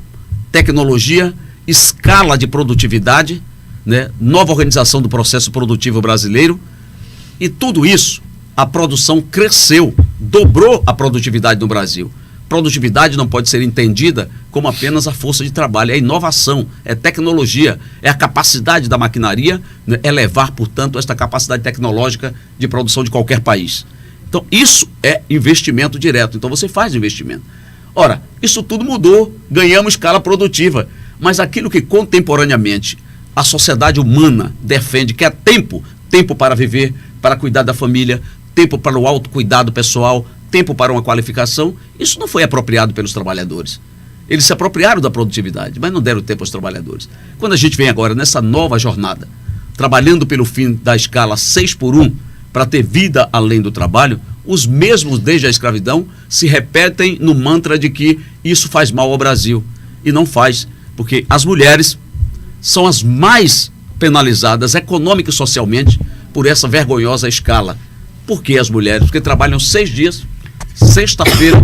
tecnologia, escala de produtividade, né? Nova organização do processo produtivo brasileiro, e tudo isso, a produção cresceu, dobrou a produtividade no Brasil. Produtividade não pode ser entendida como apenas a força de trabalho, é inovação, é tecnologia, é a capacidade da maquinaria, né, elevar, portanto, esta capacidade tecnológica de produção de qualquer país. Então, isso é investimento direto, então você faz investimento. Ora, isso tudo mudou, ganhamos escala produtiva, mas aquilo que contemporaneamente a sociedade humana defende, que é tempo para viver, para cuidar da família, tempo para o autocuidado pessoal, tempo para uma qualificação, isso não foi apropriado pelos trabalhadores. Eles se apropriaram da produtividade, mas não deram tempo aos trabalhadores. Quando a gente vem agora nessa nova jornada, trabalhando pelo fim da escala 6x1, para ter vida além do trabalho, os mesmos desde a escravidão se repetem no mantra de que isso faz mal ao Brasil. E não faz, porque as mulheres são as mais penalizadas econômica e socialmente por essa vergonhosa escala. Por que as mulheres? Porque trabalham 6 dias, sexta-feira,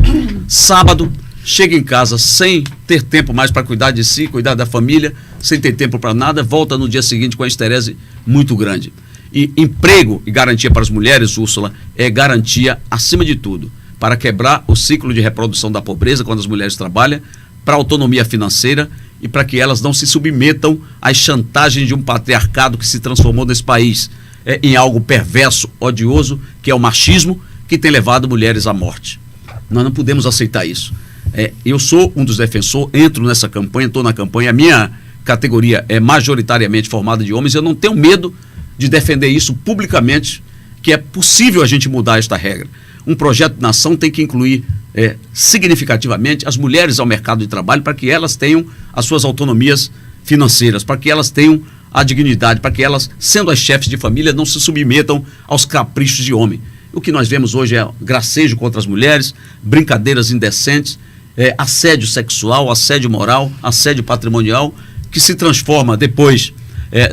sábado, chega em casa sem ter tempo mais para cuidar de si, cuidar da família, sem ter tempo para nada, volta no dia seguinte com a estresse muito grande. E emprego e garantia para as mulheres, Úrsula, é garantia acima de tudo, para quebrar o ciclo de reprodução da pobreza quando as mulheres trabalham, para a autonomia financeira e para que elas não se submetam às chantagens de um patriarcado que se transformou nesse país em algo perverso, odioso, que é o machismo, que tem levado mulheres à morte. Nós não podemos aceitar isso. Eu sou um dos defensores, entro nessa campanha, estou na campanha, a minha categoria é majoritariamente formada de homens, eu não tenho medo de defender isso publicamente, que é possível a gente mudar esta regra. Um projeto de nação tem que incluir significativamente as mulheres ao mercado de trabalho para que elas tenham as suas autonomias financeiras, para que elas tenham a dignidade, para que elas, sendo as chefes de família, não se submetam aos caprichos de homem. O que nós vemos hoje é gracejo contra as mulheres, brincadeiras indecentes, assédio sexual, assédio moral, assédio patrimonial, que se transforma depois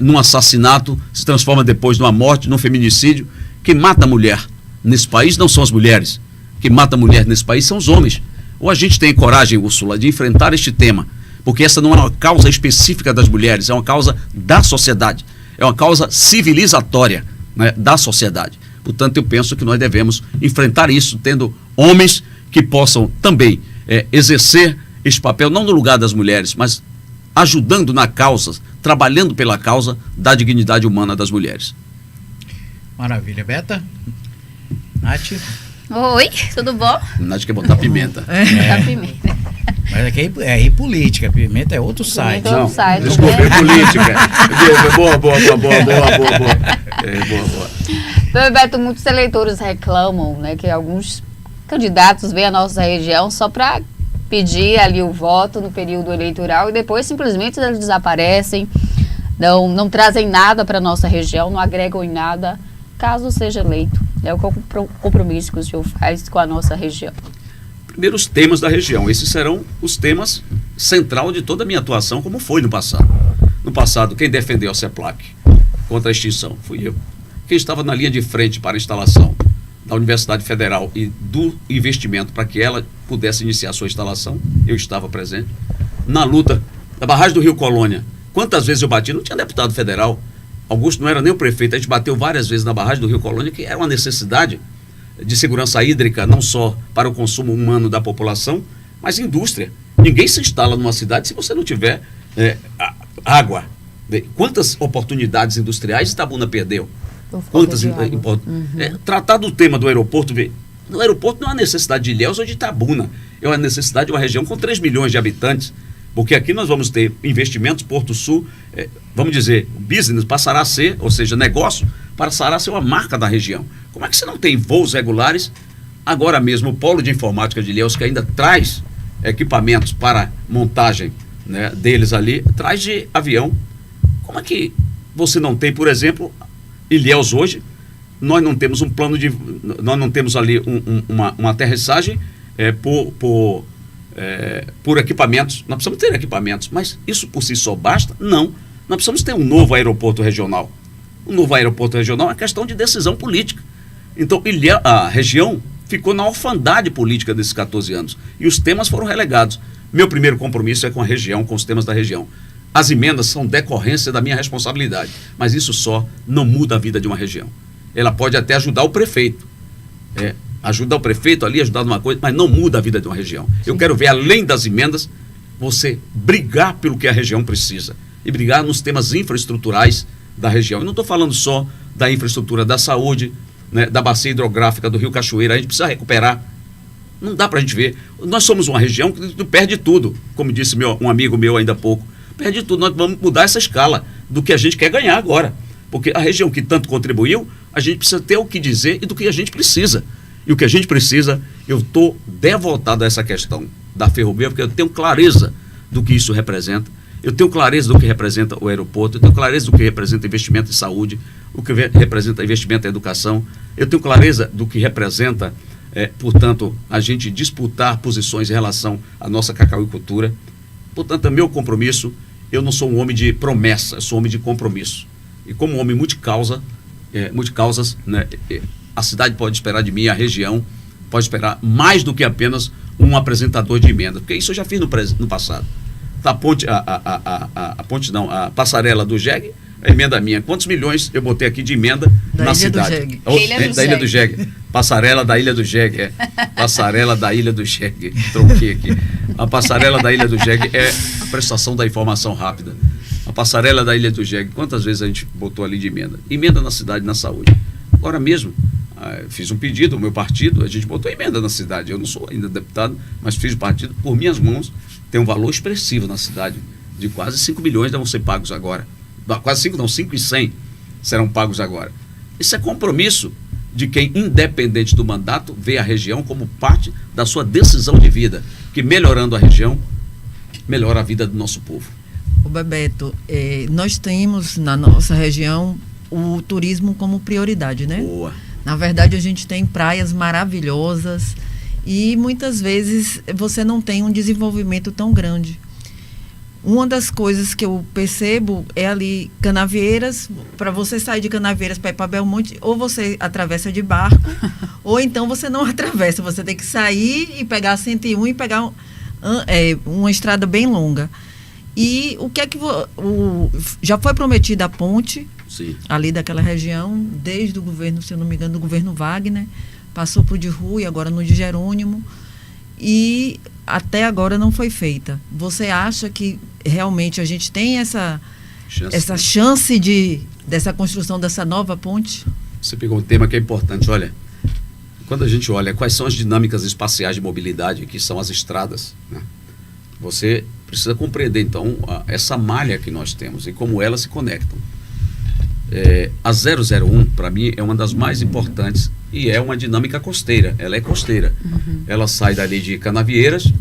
num assassinato, se transforma depois numa morte, num feminicídio. Quem mata a mulher nesse país não são as mulheres. Quem mata a mulher nesse país são os homens. Ou a gente tem coragem, Úrsula, de enfrentar este tema, porque essa não é uma causa específica das mulheres, é uma causa da sociedade, é uma causa civilizatória, né, da sociedade. Portanto, eu penso que nós devemos enfrentar isso, tendo homens que possam também exercer esse papel, não no lugar das mulheres, mas ajudando na causa, trabalhando pela causa da dignidade humana das mulheres. Maravilha. Beta? Nath? Oi, tudo bom? Nath quer botar pimenta. Botar pimenta. Mas aqui é aí política, pimenta é outro site. Pimenta é outro site, desculpa, política. Boa. Então, Beto, muitos eleitores reclamam, né, que alguns candidatos vêm à nossa região só para pedir ali o voto no período eleitoral e depois simplesmente eles desaparecem, não trazem nada para a nossa região, não agregam em nada, caso seja eleito. É o compromisso que o senhor faz com a nossa região. Primeiro, os temas da região. Esses serão os temas central de toda a minha atuação, como foi no passado. No passado, quem defendeu a CEPLAC contra a extinção fui eu. Quem estava na linha de frente para a instalação da Universidade Federal e do investimento para que ela pudesse iniciar a sua instalação, eu estava presente. Na luta da barragem do Rio Colônia, quantas vezes eu bati? Não tinha deputado federal. Augusto não era nem o prefeito, a gente bateu várias vezes na barragem do Rio Colônia, que era uma necessidade de segurança hídrica, não só para o consumo humano da população, mas indústria. Ninguém se instala numa cidade se você não tiver água. Quantas oportunidades industriais Itabuna perdeu? Quantas tratar do tema do aeroporto, no aeroporto não é uma necessidade de Ilhéus ou de Itabuna, é uma necessidade de uma região com 3 milhões de habitantes, porque aqui nós vamos ter investimentos, Porto Sul, vamos dizer, o business passará a ser, ou seja, negócio, passará a ser uma marca da região. Como é que você não tem voos regulares? Agora mesmo o Polo de Informática de Ilhéus, que ainda traz equipamentos para montagem, né, deles ali, traz de avião. Como é que você não tem, por exemplo, Ilhéus hoje, nós não temos um plano de... Nós não temos ali uma aterrissagem por equipamentos. Nós precisamos ter equipamentos, mas isso por si só basta? Não. Nós precisamos ter um novo aeroporto regional. Um novo aeroporto regional é questão de decisão política. Então, a região ficou na orfandade política desses 14 anos. E os temas foram relegados. Meu primeiro compromisso é com a região, com os temas da região. As emendas são decorrência da minha responsabilidade, mas isso só não muda a vida de uma região. Ela pode até ajudar o prefeito. Ajudar o prefeito ali, ajudar numa coisa, mas não muda a vida de uma região. Sim. Eu quero ver, além das emendas, você brigar pelo que a região precisa. E brigar nos temas infraestruturais da região. Eu não estou falando só da infraestrutura da saúde, né, da bacia hidrográfica do Rio Cachoeira. A gente precisa recuperar. Não dá para a gente ver. Nós somos uma região que perde tudo. Como disse um amigo meu ainda há pouco. Perde tudo. Nós vamos mudar essa escala do que a gente quer ganhar agora. Porque a região que tanto contribuiu, a gente precisa ter o que dizer e do que a gente precisa. E o que a gente precisa, eu estou devotado a essa questão da ferrovia, porque eu tenho clareza do que isso representa. Eu tenho clareza do que representa o aeroporto, eu tenho clareza do que representa investimento em saúde, o que representa investimento em educação, eu tenho clareza do que representa, portanto, a gente disputar posições em relação à nossa cacauicultura. Portanto, é meu compromisso. Eu não sou um homem de promessa, eu sou um homem de compromisso. E como um homem multicausas, né, a cidade pode esperar de mim, a região pode esperar mais do que apenas um apresentador de emenda, porque isso eu já fiz no passado. A passarela do JEG, A emenda minha. Quantos milhões eu botei aqui de emenda na cidade? Da Ilha do Jegue. Passarela da Ilha do Jegue. Passarela da Ilha do Jegue. Troquei aqui. A passarela da Ilha do Jegue é a prestação da informação rápida. A passarela da Ilha do Jegue. Quantas vezes a gente botou ali de emenda? Emenda na cidade, na saúde. Agora mesmo, fiz um pedido, o meu partido, a gente botou emenda na cidade. Eu não sou ainda deputado, mas fiz o partido, por minhas mãos, tem um valor expressivo na cidade, de quase 5 milhões vão ser pagos agora. Quase 5 não, 5.100 serão pagos agora. Isso é compromisso de quem, independente do mandato, vê a região como parte da sua decisão de vida, que melhorando a região, melhora a vida do nosso povo. O Bebeto, nós temos na nossa região o turismo como prioridade, né? Boa. Na verdade, a gente tem praias maravilhosas e muitas vezes você não tem um desenvolvimento tão grande. Uma das coisas que eu percebo é ali Canavieiras. Para você sair de Canavieiras para ir para Belmonte, ou você atravessa de barco, ou então você não atravessa. Você tem que sair e pegar a 101 e pegar uma estrada bem longa. E o que é que já foi prometida a ponte? Sim. Ali daquela região, desde o governo, se eu não me engano, do governo Wagner, passou para o de Rui, agora no de Jerônimo, e até agora não foi feita. Você acha que realmente a gente tem essa chance dessa construção dessa nova ponte? Você pegou um tema que é importante. Olha, quando a gente olha quais são as dinâmicas espaciais de mobilidade, que são as estradas, né? Você precisa compreender, então, essa malha que nós temos e como elas se conectam. A 001, para mim, é uma das mais importantes e é uma dinâmica costeira. Ela é costeira. Uhum. Ela sai dali de Canavieiras,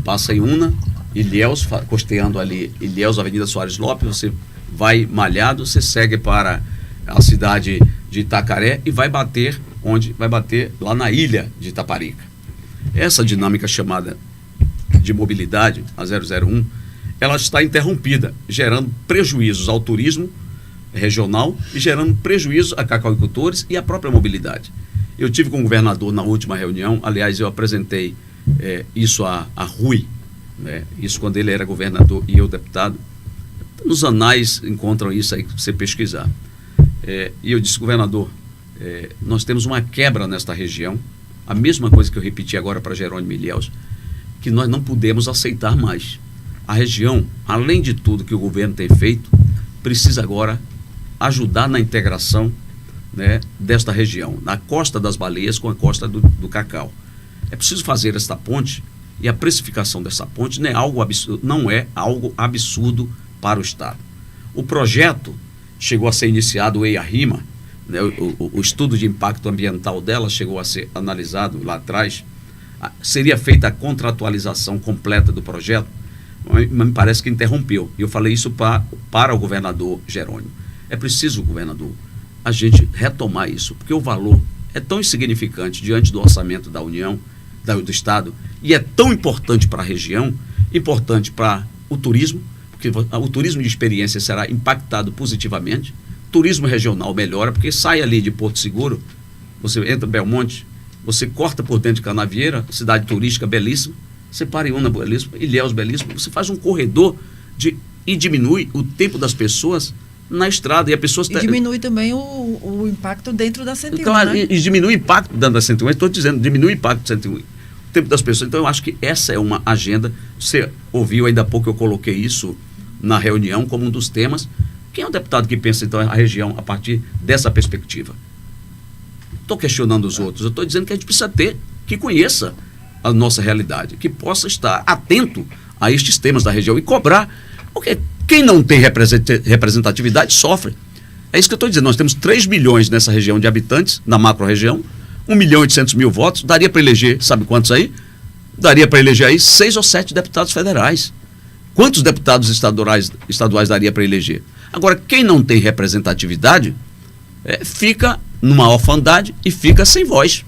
passa em Una, Ilhéus, costeando ali Ilhéus, Avenida Soares Lopes, você vai malhado, você segue para a cidade de Itacaré e vai bater onde? Vai bater lá na ilha de Itaparica. Essa dinâmica chamada de mobilidade, a 001, ela está interrompida, gerando prejuízos ao turismo regional e gerando prejuízo a cacauicultores e à própria mobilidade. Eu tive com o governador na última reunião, aliás, eu apresentei isso a Rui, né? Isso quando ele era governador e eu deputado. Nos anais encontram isso aí, que você pesquisar. E eu disse, governador, nós temos uma quebra nesta região, a mesma coisa que eu repeti agora para Jerônimo Ilhéus, que nós não podemos aceitar mais. A região, além de tudo que o governo tem feito, precisa agora ajudar na integração, né, desta região, na Costa das Baleias com a Costa do Cacau. É preciso fazer esta ponte, e a precificação dessa ponte não é algo absurdo para o Estado. O projeto chegou a ser iniciado, o EIA-RIMA, né, o estudo de impacto ambiental dela chegou a ser analisado lá atrás. Seria feita a contratualização completa do projeto, mas me parece que interrompeu. E eu falei isso para o governador Jerônimo. É preciso, governador, a gente retomar isso, porque o valor é tão insignificante diante do orçamento da União, do Estado, e é tão importante para a região, importante para o turismo, porque o turismo de experiência será impactado positivamente, turismo regional melhora, porque sai ali de Porto Seguro, você entra em Belmonte, você corta por dentro de Canavieira, cidade turística belíssima, você para em Una belíssima, Ilhéus belíssima, você faz um corredor e diminui o tempo das pessoas na estrada. E diminui também o impacto dentro da 101, claro, né? e diminui o impacto dentro da 101, estou dizendo, diminui o impacto da 101, o tempo das pessoas. Então eu acho que essa é uma agenda. Você ouviu ainda há pouco, eu coloquei isso na reunião como um dos temas. Quem é o deputado que pensa então a região a partir dessa perspectiva? Estou questionando os outros, eu estou dizendo que a gente precisa que conheça a nossa realidade, que possa estar atento a estes temas da região e cobrar, porque quem não tem representatividade sofre. É isso que eu estou dizendo, nós temos 3 milhões nessa região de habitantes, na macro-região, 1.800.000 votos, daria para eleger, sabe quantos aí? Daria para eleger aí 6 ou 7 deputados federais. Quantos deputados estaduais daria para eleger? Agora, quem não tem representatividade, fica numa orfandade e fica sem voz.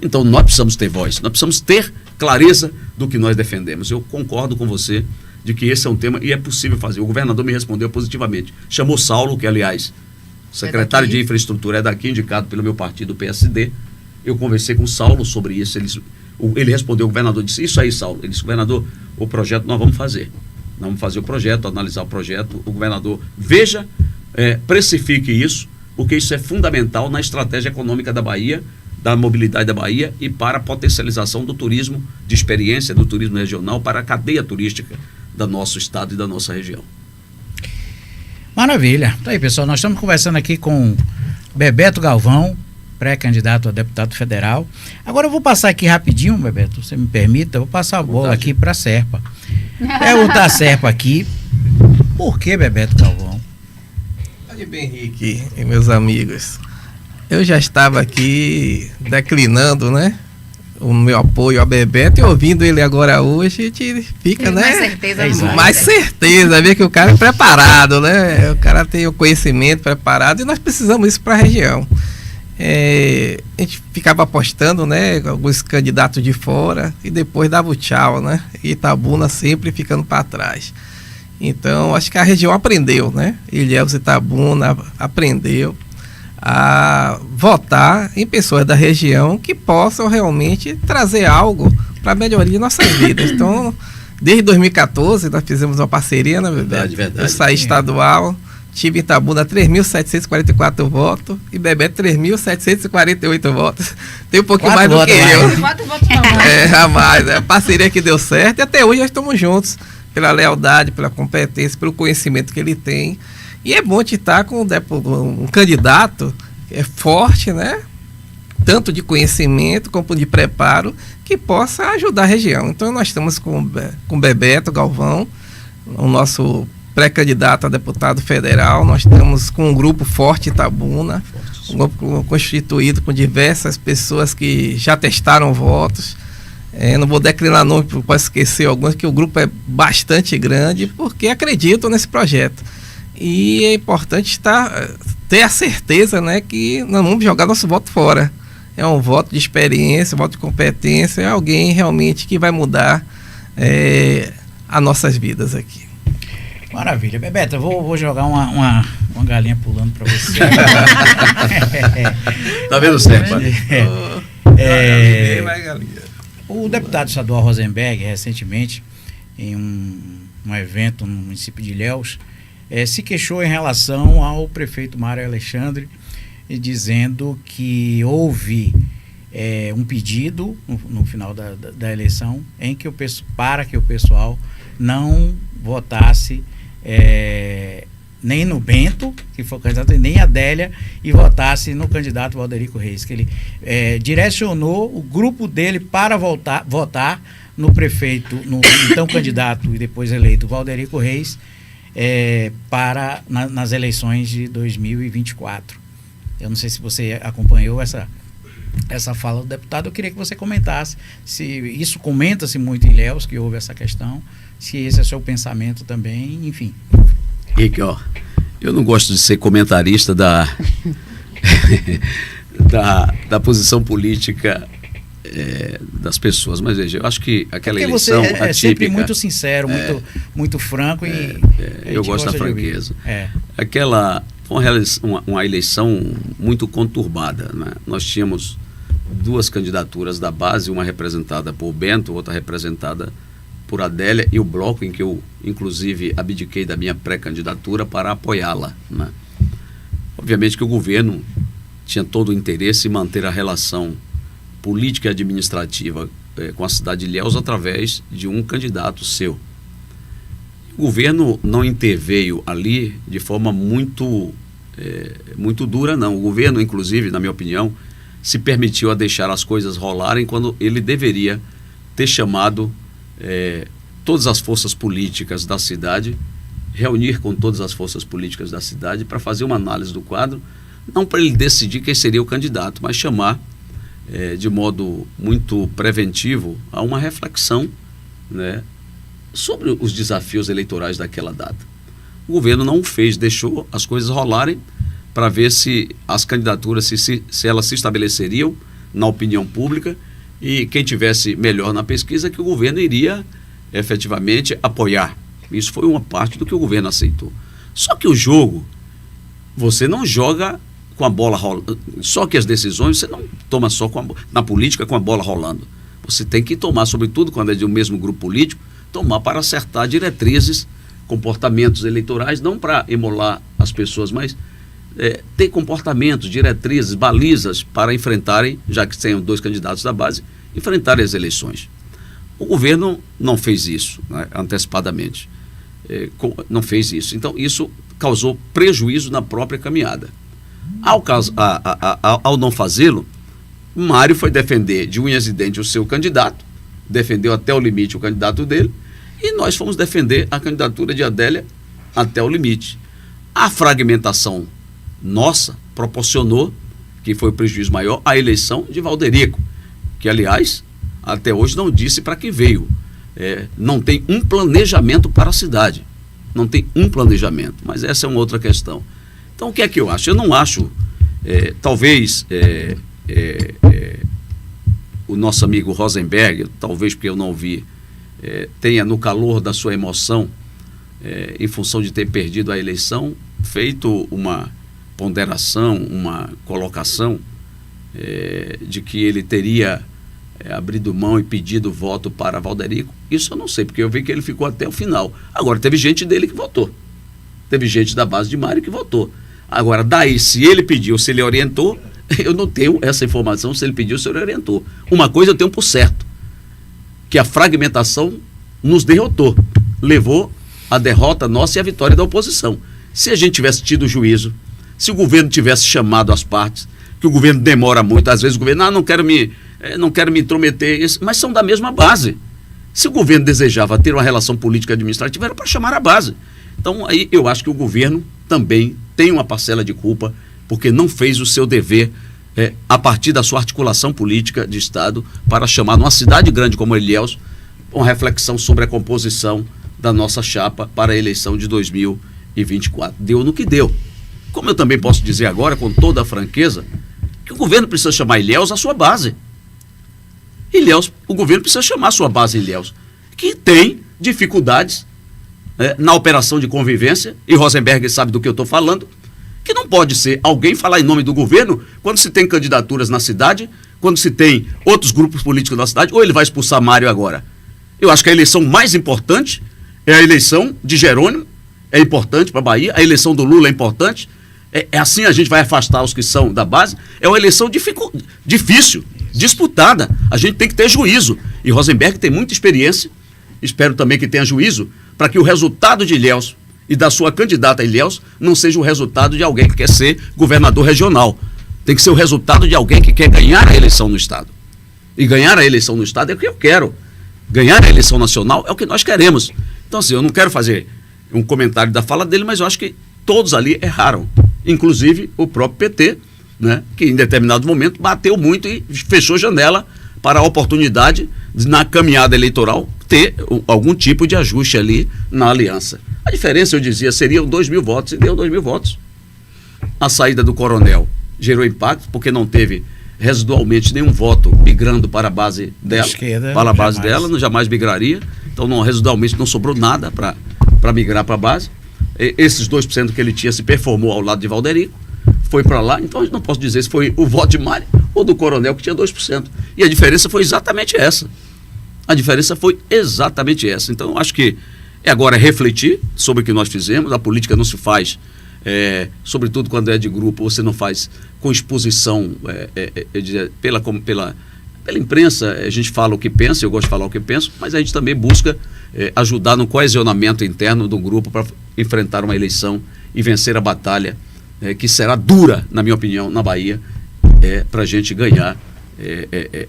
Então nós precisamos ter voz, nós precisamos ter clareza do que nós defendemos. Eu concordo com você de que esse é um tema e é possível fazer. O governador me respondeu positivamente. Chamou Saulo, que aliás, secretário de infraestrutura, é daqui, indicado pelo meu partido, o PSD. Eu conversei com o Saulo sobre isso. Ele respondeu, o governador disse, isso aí, Saulo. Ele disse, governador, o projeto nós vamos fazer. Nós vamos fazer o projeto, analisar o projeto. O governador veja precifique isso, porque isso é fundamental na estratégia econômica da Bahia, da mobilidade da Bahia e para a potencialização do turismo de experiência, do turismo regional, para a cadeia turística do nosso estado e da nossa região. Maravilha. Então aí, pessoal, nós estamos conversando aqui com Bebeto Galvão, pré-candidato a deputado federal. Agora eu vou passar aqui rapidinho, Bebeto, se você me permita, eu vou passar a bola aqui para a Serpa. Perguntar a Serpa aqui, por que Bebeto Galvão? Olha bem, Henrique e meus amigos, eu já estava aqui declinando, né, o meu apoio ao Bebeto, e ouvindo ele agora hoje, a gente fica, né, mais certeza, ver que o cara é preparado, né, o cara tem o conhecimento preparado, e nós precisamos isso para a região. A gente ficava apostando, né, alguns candidatos de fora, e depois dava o tchau, né, e Itabuna sempre ficando para trás. Então, acho que a região aprendeu, né, Ilhéus e Itabuna aprendeu a votar em pessoas da região que possam realmente trazer algo para a melhoria de nossas vidas. Então, desde 2014, nós fizemos uma parceria, né, Bebeto? Verdade. Eu saí estadual, tive em Itabuna 3.744 votos e Bebeto 3.748 votos. Tem um pouquinho mais do que eu. 4 votos a mais. A mais. A parceria que deu certo, e até hoje nós estamos juntos, pela lealdade, pela competência, pelo conhecimento que ele tem. E é bom de estar com um candidato forte, né? Tanto de conhecimento como de preparo, que possa ajudar a região. Então nós estamos com Bebeto Galvão, o nosso pré-candidato a deputado federal. Nós estamos com um grupo forte Itabuna, um grupo constituído com diversas pessoas que já testaram votos. Não vou declinar nome, posso esquecer alguns, que o grupo é bastante grande, porque acredito nesse projeto. E é importante ter a certeza, né, que não vamos jogar nosso voto fora. É um voto de experiência, um voto de competência, é alguém realmente que vai mudar as nossas vidas aqui. Maravilha. Bebeto, eu vou jogar uma galinha pulando para você. Tá vendo, Serpa? O deputado estadual Rosenberg, recentemente, em um evento no município de Ilhéus, se queixou em relação ao prefeito Mário Alexandre, dizendo que houve um pedido no final da eleição para que o pessoal não votasse nem no Bento, que foi o candidato, nem a Adélia, e votasse no candidato Valderico Reis, que ele direcionou o grupo dele para votar no prefeito, no então candidato e depois eleito Valderico Reis, nas eleições de 2024. Eu não sei se você acompanhou essa fala do deputado. Eu queria que você comentasse se isso comenta-se muito em Ilhéus, que houve essa questão, se esse é o seu pensamento também, enfim. Rick, eu não gosto de ser comentarista da posição política das pessoas, mas veja, eu acho que aquela eleição você atípica, sempre muito sincero, muito franco, e eu gosto da franqueza. Uma eleição muito conturbada, né? Nós tínhamos duas candidaturas da base, uma representada por Bento, outra representada por Adélia, e o bloco em que eu, inclusive, abdiquei da minha pré-candidatura para apoiá-la, né? Obviamente que o governo tinha todo o interesse em manter a relação política e administrativa com a cidade de Ilhéus através de um candidato seu. O governo não interveio ali de forma muito dura, não. O governo, inclusive, na minha opinião, se permitiu a deixar as coisas rolarem quando ele deveria ter chamado todas as forças políticas da cidade, reunir com todas as forças políticas da cidade para fazer uma análise do quadro, não para ele decidir quem seria o candidato, mas chamar de modo muito preventivo a uma reflexão, né, sobre os desafios eleitorais daquela data. O governo não fez, deixou as coisas rolarem para ver se as candidaturas, se elas se estabeleceriam na opinião pública, e quem tivesse melhor na pesquisa, que o governo iria efetivamente apoiar. Isso foi uma parte do que o governo aceitou. Só que o jogo, você não joga com a bola rolando, só que as decisões você não toma só na política com a bola rolando. Você tem que tomar, sobretudo quando é de um mesmo grupo político, tomar para acertar diretrizes, comportamentos eleitorais, não para emular as pessoas, mas ter comportamentos, diretrizes, balizas para enfrentarem, já que tem 2 candidatos da base, enfrentarem as eleições. O governo não fez isso, né, antecipadamente. Não fez isso. Então, isso causou prejuízo na própria caminhada. Ao não fazê-lo, Mário foi defender de unhas e dentes o seu candidato, defendeu até o limite o candidato dele, e nós fomos defender a candidatura de Adélia até o limite. A fragmentação nossa proporcionou, que foi o prejuízo maior, a eleição de Valderico, que, aliás, até hoje não disse para que veio. Não tem um planejamento para a cidade. Não tem um planejamento, mas essa é uma outra questão. Então, o que é que eu acho? Eu não acho, talvez, o nosso amigo Rosenberg, talvez porque eu não vi, tenha no calor da sua emoção, em função de ter perdido a eleição, feito uma ponderação, uma colocação de que ele teria abrido mão e pedido voto para Valderico. Isso eu não sei, porque eu vi que ele ficou até o final. Agora, teve gente dele que votou. Teve gente da base de Mário que votou. Agora, daí, se ele pediu, se ele orientou, eu não tenho essa informação, se ele pediu, se ele orientou. Uma coisa eu tenho por certo, que a fragmentação nos derrotou, levou a derrota nossa e a vitória da oposição. Se a gente tivesse tido juízo, se o governo tivesse chamado as partes, que o governo demora muito, às vezes o governo, não quero me intrometer, mas são da mesma base. Se o governo desejava ter uma relação política administrativa, era para chamar a base. Então, aí eu acho que o governo também tem uma parcela de culpa, porque não fez o seu dever a partir da sua articulação política de Estado para chamar numa cidade grande como Ilhéus uma reflexão sobre a composição da nossa chapa para a eleição de 2024. Deu no que deu. Como eu também posso dizer agora, com toda a franqueza, que o governo precisa chamar Ilhéus a sua base. O governo precisa chamar a sua base Ilhéus, que tem dificuldades na operação de convivência, e Rosenberg sabe do que eu estou falando, que não pode ser alguém falar em nome do governo quando se tem candidaturas na cidade, quando se tem outros grupos políticos na cidade, ou ele vai expulsar Mário agora. Eu acho que a eleição mais importante é a eleição de Jerônimo, é importante para a Bahia, a eleição do Lula é importante, assim a gente vai afastar os que são da base, é uma eleição difícil, disputada, a gente tem que ter juízo, e Rosenberg tem muita experiência, espero também que tenha juízo, para que o resultado de Ilhéus e da sua candidata a Ilhéus não seja o resultado de alguém que quer ser governador regional. Tem que ser o resultado de alguém que quer ganhar a eleição no Estado. E ganhar a eleição no Estado é o que eu quero. Ganhar a eleição nacional é o que nós queremos. Então, assim, eu não quero fazer um comentário da fala dele, mas eu acho que todos ali erraram. Inclusive o próprio PT, né, que em determinado momento bateu muito e fechou janela para a oportunidade de, na caminhada eleitoral, ter algum tipo de ajuste ali na aliança. A diferença, eu dizia, seriam 2.000 votos, e deu 2.000 votos. A saída do Coronel gerou impacto, porque não teve residualmente nenhum voto migrando para a base dela, esquerda, para a base dela, jamais migraria. Então, residualmente não sobrou nada para migrar para a base. Esses 2% que ele tinha se performou ao lado de Valderico, foi para lá. Então, eu não posso dizer se foi o voto de Mário ou do Coronel, que tinha 2%. E a diferença foi exatamente essa. Então, eu acho que agora refletir sobre o que nós fizemos. A política não se faz, sobretudo quando é de grupo, você não faz com exposição pela imprensa. A gente fala o que pensa, eu gosto de falar o que penso, mas a gente também busca ajudar no coesionamento interno do grupo para enfrentar uma eleição e vencer a batalha, que será dura, na minha opinião, na Bahia, para a gente ganhar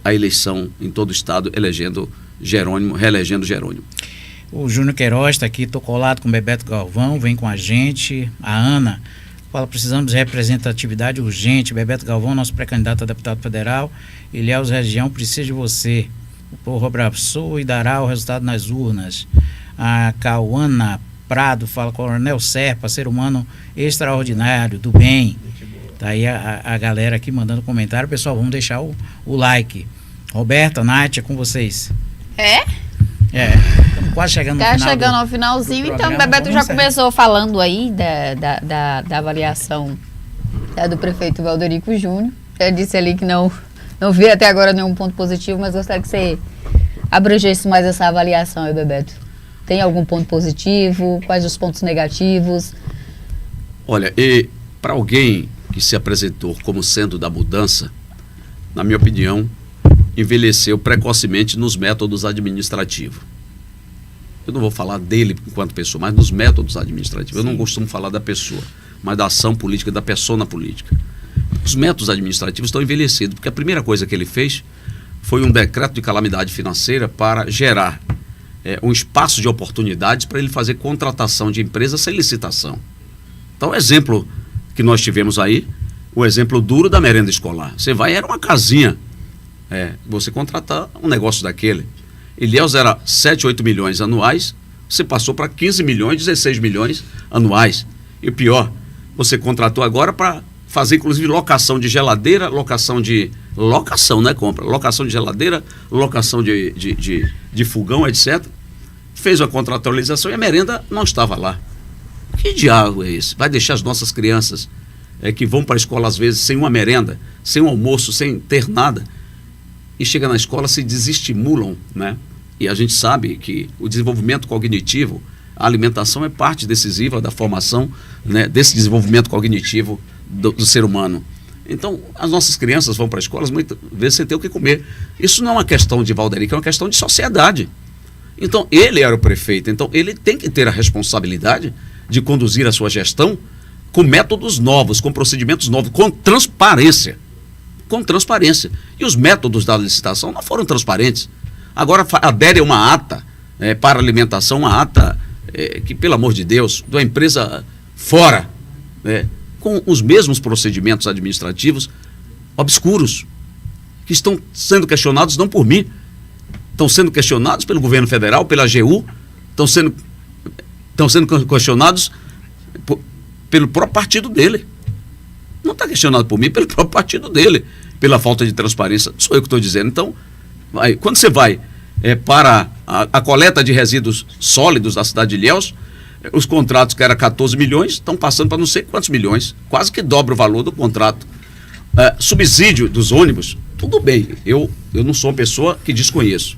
a eleição em todo o estado, reelegendo Jerônimo. O Júnior Queiroz está aqui, estou colado com o Bebeto Galvão, vem com a gente. A Ana fala, precisamos de representatividade urgente. Bebeto Galvão, nosso pré-candidato a deputado federal. Ilhéus Região precisa de você. O povo abraçou e dará o resultado nas urnas. A Cauana Prado fala, Coronel Serpa, ser humano extraordinário, do bem. Tá aí a galera aqui mandando comentário. Pessoal, vamos deixar o like. Roberta, Nath, é com vocês. Estamos quase chegando no final. Está chegando ao finalzinho, então o Bebeto já começou falando aí da avaliação do prefeito Valderico Júnior. Ele disse ali que não vi até agora nenhum ponto positivo, mas gostaria que você abrangesse mais essa avaliação aí, Bebeto. Tem algum ponto positivo? Quais os pontos negativos? Olha, e para alguém que se apresentou como sendo da mudança, na minha opinião, envelheceu precocemente nos métodos administrativos. Eu não vou falar dele enquanto pessoa, mas nos métodos administrativos. Sim. Eu não costumo falar da pessoa, mas da ação política, da persona política. Os métodos administrativos estão envelhecidos, porque a primeira coisa que ele fez foi um decreto de calamidade financeira para gerar um espaço de oportunidades para ele fazer contratação de empresas sem licitação. Então, o exemplo que nós tivemos aí, o exemplo duro da merenda escolar. Você vai, era uma casinha, você contratar um negócio daquele. Ilhéus era 7, 8 milhões anuais, você passou para 15 milhões, 16 milhões anuais. E o pior, você contratou agora para fazer inclusive locação de geladeira, locação, não é compra, locação de geladeira, locação de fogão, etc. Fez a contratualização e a merenda não estava lá. Que diabo é esse? Vai deixar as nossas crianças que vão para a escola às vezes sem uma merenda, sem um almoço, sem ter nada, e chega na escola, se desestimulam, né? E a gente sabe que o desenvolvimento cognitivo, a alimentação é parte decisiva da formação, né, desse desenvolvimento cognitivo do ser humano. Então, as nossas crianças vão para escolas muitas vezes sem ter o que comer. Isso não é uma questão de Valderico, é uma questão de sociedade. Então, ele era o prefeito, então ele tem que ter a responsabilidade de conduzir a sua gestão com métodos novos, com procedimentos novos, com transparência. Com transparência. E os métodos da licitação não foram transparentes. Agora adere a uma ata para alimentação, uma ata que, pelo amor de Deus, de uma empresa fora, com os mesmos procedimentos administrativos obscuros, que estão sendo questionados não por mim, estão sendo questionados pelo governo federal, pela AGU, estão sendo questionados pelo próprio partido dele. Não está questionado por mim, pelo próprio partido dele, pela falta de transparência. Sou eu que estou dizendo. Então, quando você vai para a coleta de resíduos sólidos da cidade de Ilhéus, os contratos que eram 14 milhões estão passando para não sei quantos milhões, quase que dobra o valor do contrato. Subsídio dos ônibus, tudo bem, eu não sou uma pessoa que desconheço.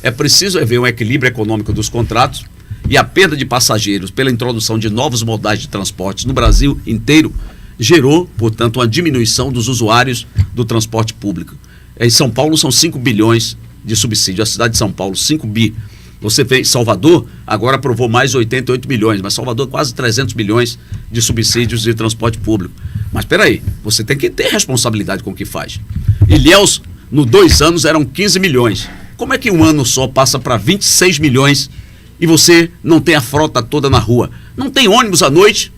É preciso haver um equilíbrio econômico dos contratos, e a perda de passageiros pela introdução de novos modais de transporte no Brasil inteiro gerou, portanto, uma diminuição dos usuários do transporte público. Em São Paulo são 5 bilhões de subsídio, a cidade de São Paulo, 5 bi. Você vê, Salvador agora aprovou mais 88 milhões, mas Salvador quase 300 milhões de subsídios de transporte público. Mas espera aí, você tem que ter responsabilidade com o que faz. Ilhéus, no 2 anos, eram 15 milhões. Como é que um ano só passa para 26 milhões e você não tem a frota toda na rua? Não tem ônibus à noite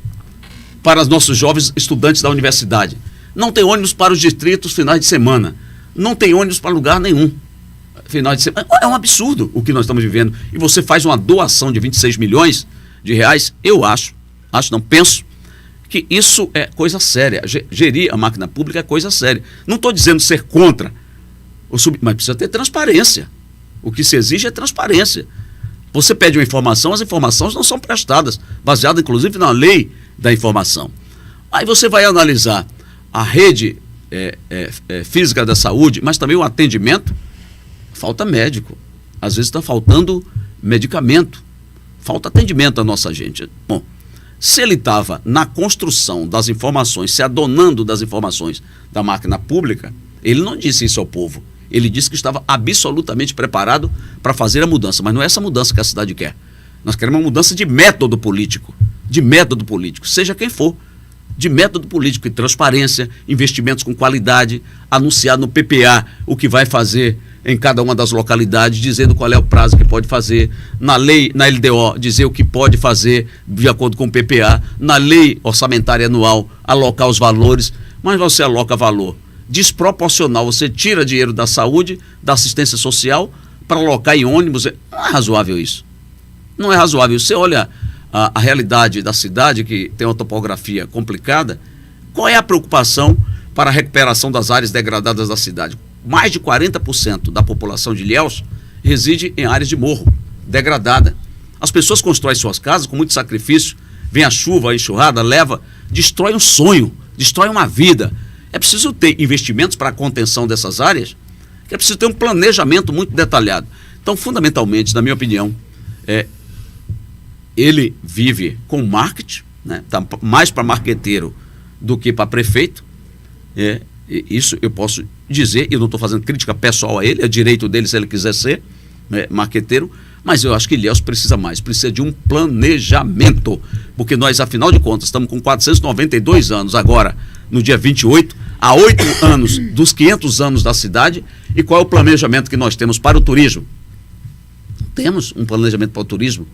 para os nossos jovens estudantes da universidade. Não tem ônibus para os distritos finais de semana. Não tem ônibus para lugar nenhum. Final de semana. É um absurdo o que nós estamos vivendo. E você faz uma doação de 26 milhões de reais, eu penso que isso é coisa séria. Gerir a máquina pública é coisa séria. Não estou dizendo ser contra, mas precisa ter transparência. O que se exige é transparência. Você pede uma informação, as informações não são prestadas, baseada inclusive na lei da informação. Aí você vai analisar a rede física da saúde, mas também o atendimento. Falta médico, às vezes está faltando medicamento, falta atendimento à nossa gente. Bom, se ele estava na construção das informações, se adonando das informações da máquina pública, ele não disse isso ao povo. Ele disse que estava absolutamente preparado para fazer a mudança, mas não é essa mudança que a cidade quer. Nós queremos uma mudança de método político, seja quem for, de método político e transparência, investimentos com qualidade, anunciar no PPA o que vai fazer em cada uma das localidades, dizendo qual é o prazo que pode fazer, na lei, na LDO, dizer o que pode fazer de acordo com o PPA, na lei orçamentária anual, alocar os valores, mas você aloca valor desproporcional, você tira dinheiro da saúde, da assistência social, para alocar em ônibus. Não é razoável isso. Não é razoável. Você olha a realidade da cidade, que tem uma topografia complicada, qual é a preocupação para a recuperação das áreas degradadas da cidade? Mais de 40% da população de Ilhéus reside em áreas de morro, degradada. As pessoas constroem suas casas com muito sacrifício, vem a chuva, a enxurrada, destrói um sonho, destrói uma vida. É preciso ter investimentos para a contenção dessas áreas, que é preciso ter um planejamento muito detalhado. Então, fundamentalmente, na minha opinião, ele vive com marketing, né? Tá mais para marqueteiro do que para prefeito. Isso eu posso dizer, eu não estou fazendo crítica pessoal a ele, é direito dele se ele quiser ser, né, marqueteiro, mas eu acho que Ilhéus precisa mais, precisa de um planejamento, porque nós, afinal de contas, estamos com 492 anos agora, no dia 28, há 8 anos dos 500 anos da cidade, e qual é o planejamento que nós temos para o turismo? Temos um planejamento para o turismo?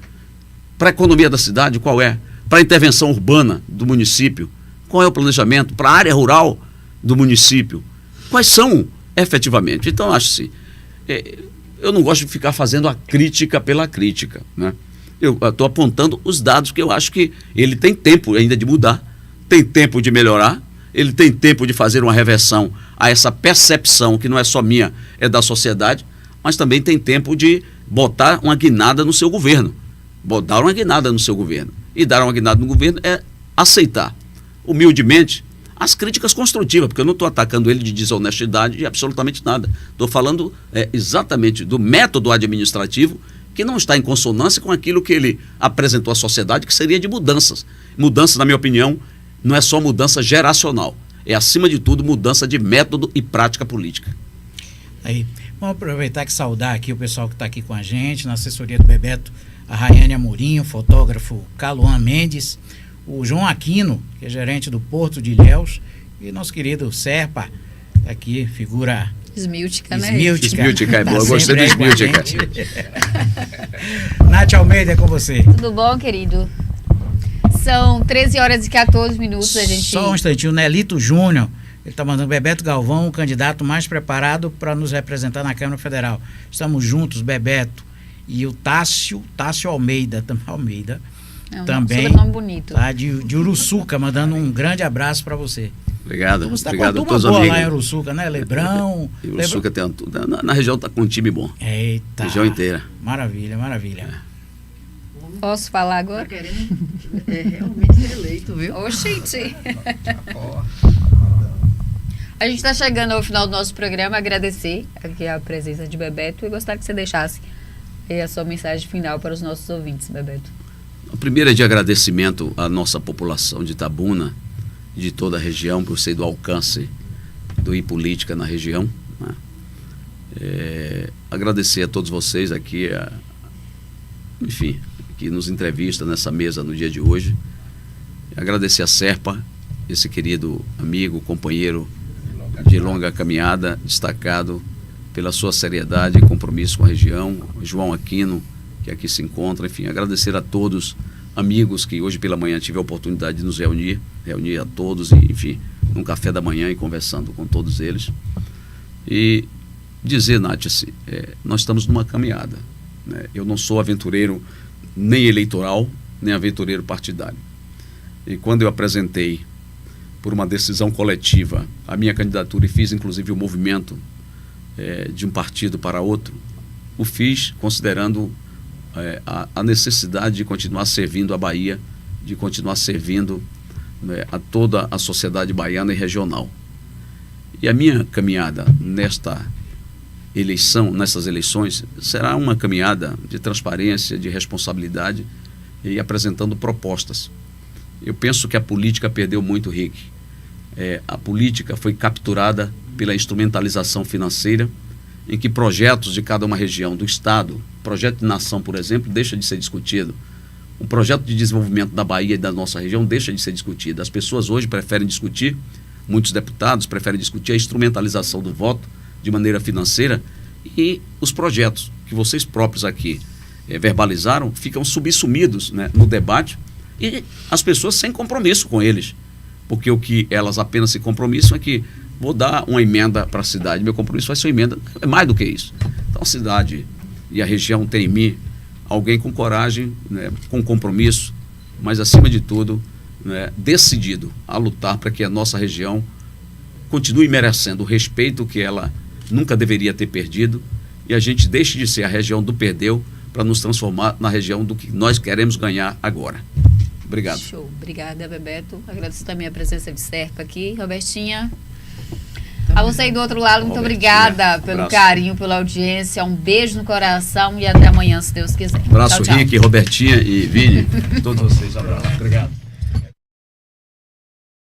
Para a economia da cidade, qual é? Para a intervenção urbana do município, qual é o planejamento? Para a área rural do município, quais são efetivamente? Então, acho assim, eu não gosto de ficar fazendo a crítica pela crítica, né? Eu estou apontando os dados, que eu acho que ele tem tempo ainda de mudar, tem tempo de melhorar, ele tem tempo de fazer uma reversão a essa percepção, que não é só minha, é da sociedade, mas também tem tempo de botar uma guinada no seu governo. Botar uma guinada no seu governo. E dar uma guinada no governo é aceitar, humildemente, as críticas construtivas, porque eu não estou atacando ele de desonestidade de absolutamente nada. Estou falando exatamente do método administrativo que não está em consonância com aquilo que ele apresentou à sociedade, que seria de mudanças. Mudança, na minha opinião, não é só mudança geracional, é, acima de tudo, mudança de método e prática política. Aí, vamos aproveitar e saudar aqui o pessoal que está aqui com a gente, na assessoria do Bebeto, a Rayane Amorim, o fotógrafo Caluan Mendes, o João Aquino, que é gerente do Porto de Ilhéus, e nosso querido Serpa, aqui, figura Esmíltica, né? Esmíltica é boa, eu gostei do Esmíltica. Nath Almeida, é com você. Tudo bom, querido? São 13 horas e 14 minutos, a gente... Só um instantinho, o Nelito Júnior, ele está mandando: Bebeto Galvão, o candidato mais preparado para nos representar na Câmara Federal. Estamos juntos, Bebeto. E o Tássio Almeida, também, sobrenome bonito. Lá de Uruçuca, mandando um grande abraço para você. Obrigado. Então, você está obrigado com a uma turma todos os boa amigos. lá em Uruçuca, né? Lebrão. Uruçuca tem tudo. Na região está com um time bom. Eita. Região inteira. Maravilha, maravilha. Posso falar agora? Tá querendo realmente ser eleito, viu? Oxente. A gente está chegando ao final do nosso programa. Agradecer aqui a presença de Bebeto e gostaria que você deixasse a sua mensagem final para os nossos ouvintes, Bebeto. A primeira é de agradecimento à nossa população de Itabuna, de toda a região, por ser do alcance do iPolítica na região, né? Agradecer a todos vocês aqui, enfim, que nos entrevista nessa mesa no dia de hoje. Agradecer a Serpa, esse querido amigo, companheiro de longa caminhada, destacado pela sua seriedade e compromisso com a região, João Aquino, que aqui se encontra. Enfim, agradecer a todos, amigos, que hoje pela manhã tive a oportunidade de nos reunir a todos, e, enfim, num café da manhã e conversando com todos eles. E dizer, Nath, assim, nós estamos numa caminhada, né? Eu não sou aventureiro nem eleitoral, nem aventureiro partidário. E quando eu apresentei, por uma decisão coletiva, a minha candidatura, e fiz inclusive o movimento de um partido para outro, o fiz considerando a necessidade de continuar servindo a Bahia, de continuar servindo, né, a toda a sociedade baiana e regional. E a minha caminhada nessas eleições, será uma caminhada de transparência, de responsabilidade e apresentando propostas. Eu penso que a política perdeu muito, Rick. A política foi capturada pela instrumentalização financeira, em que projetos de cada uma região do Estado, projeto de nação, por exemplo, deixa de ser discutido. Um projeto de desenvolvimento da Bahia e da nossa região deixa de ser discutido. As pessoas hoje preferem discutir, muitos deputados preferem discutir a instrumentalização do voto de maneira financeira, e os projetos que vocês próprios aqui verbalizaram ficam subsumidos, né, no debate, e as pessoas sem compromisso com eles, porque o que elas apenas se compromissam é que vou dar uma emenda para a cidade, meu compromisso vai ser uma emenda, é mais do que isso. Então a cidade e a região tem em mim alguém com coragem, né, com compromisso, mas acima de tudo, né, decidido a lutar para que a nossa região continue merecendo o respeito que ela nunca deveria ter perdido, e a gente deixe de ser a região do perdeu para nos transformar na região do que nós queremos ganhar agora. Obrigado. Show. Obrigada, Bebeto. Agradeço também a presença de Serpa aqui. Robertinha. A você aí do outro lado, muito obrigada pelo carinho, pela audiência. Um beijo no coração e até amanhã, se Deus quiser. Abraço, tchau, tchau. Rick, Robertinha e Vini. Todos vocês, abraço. Obrigado.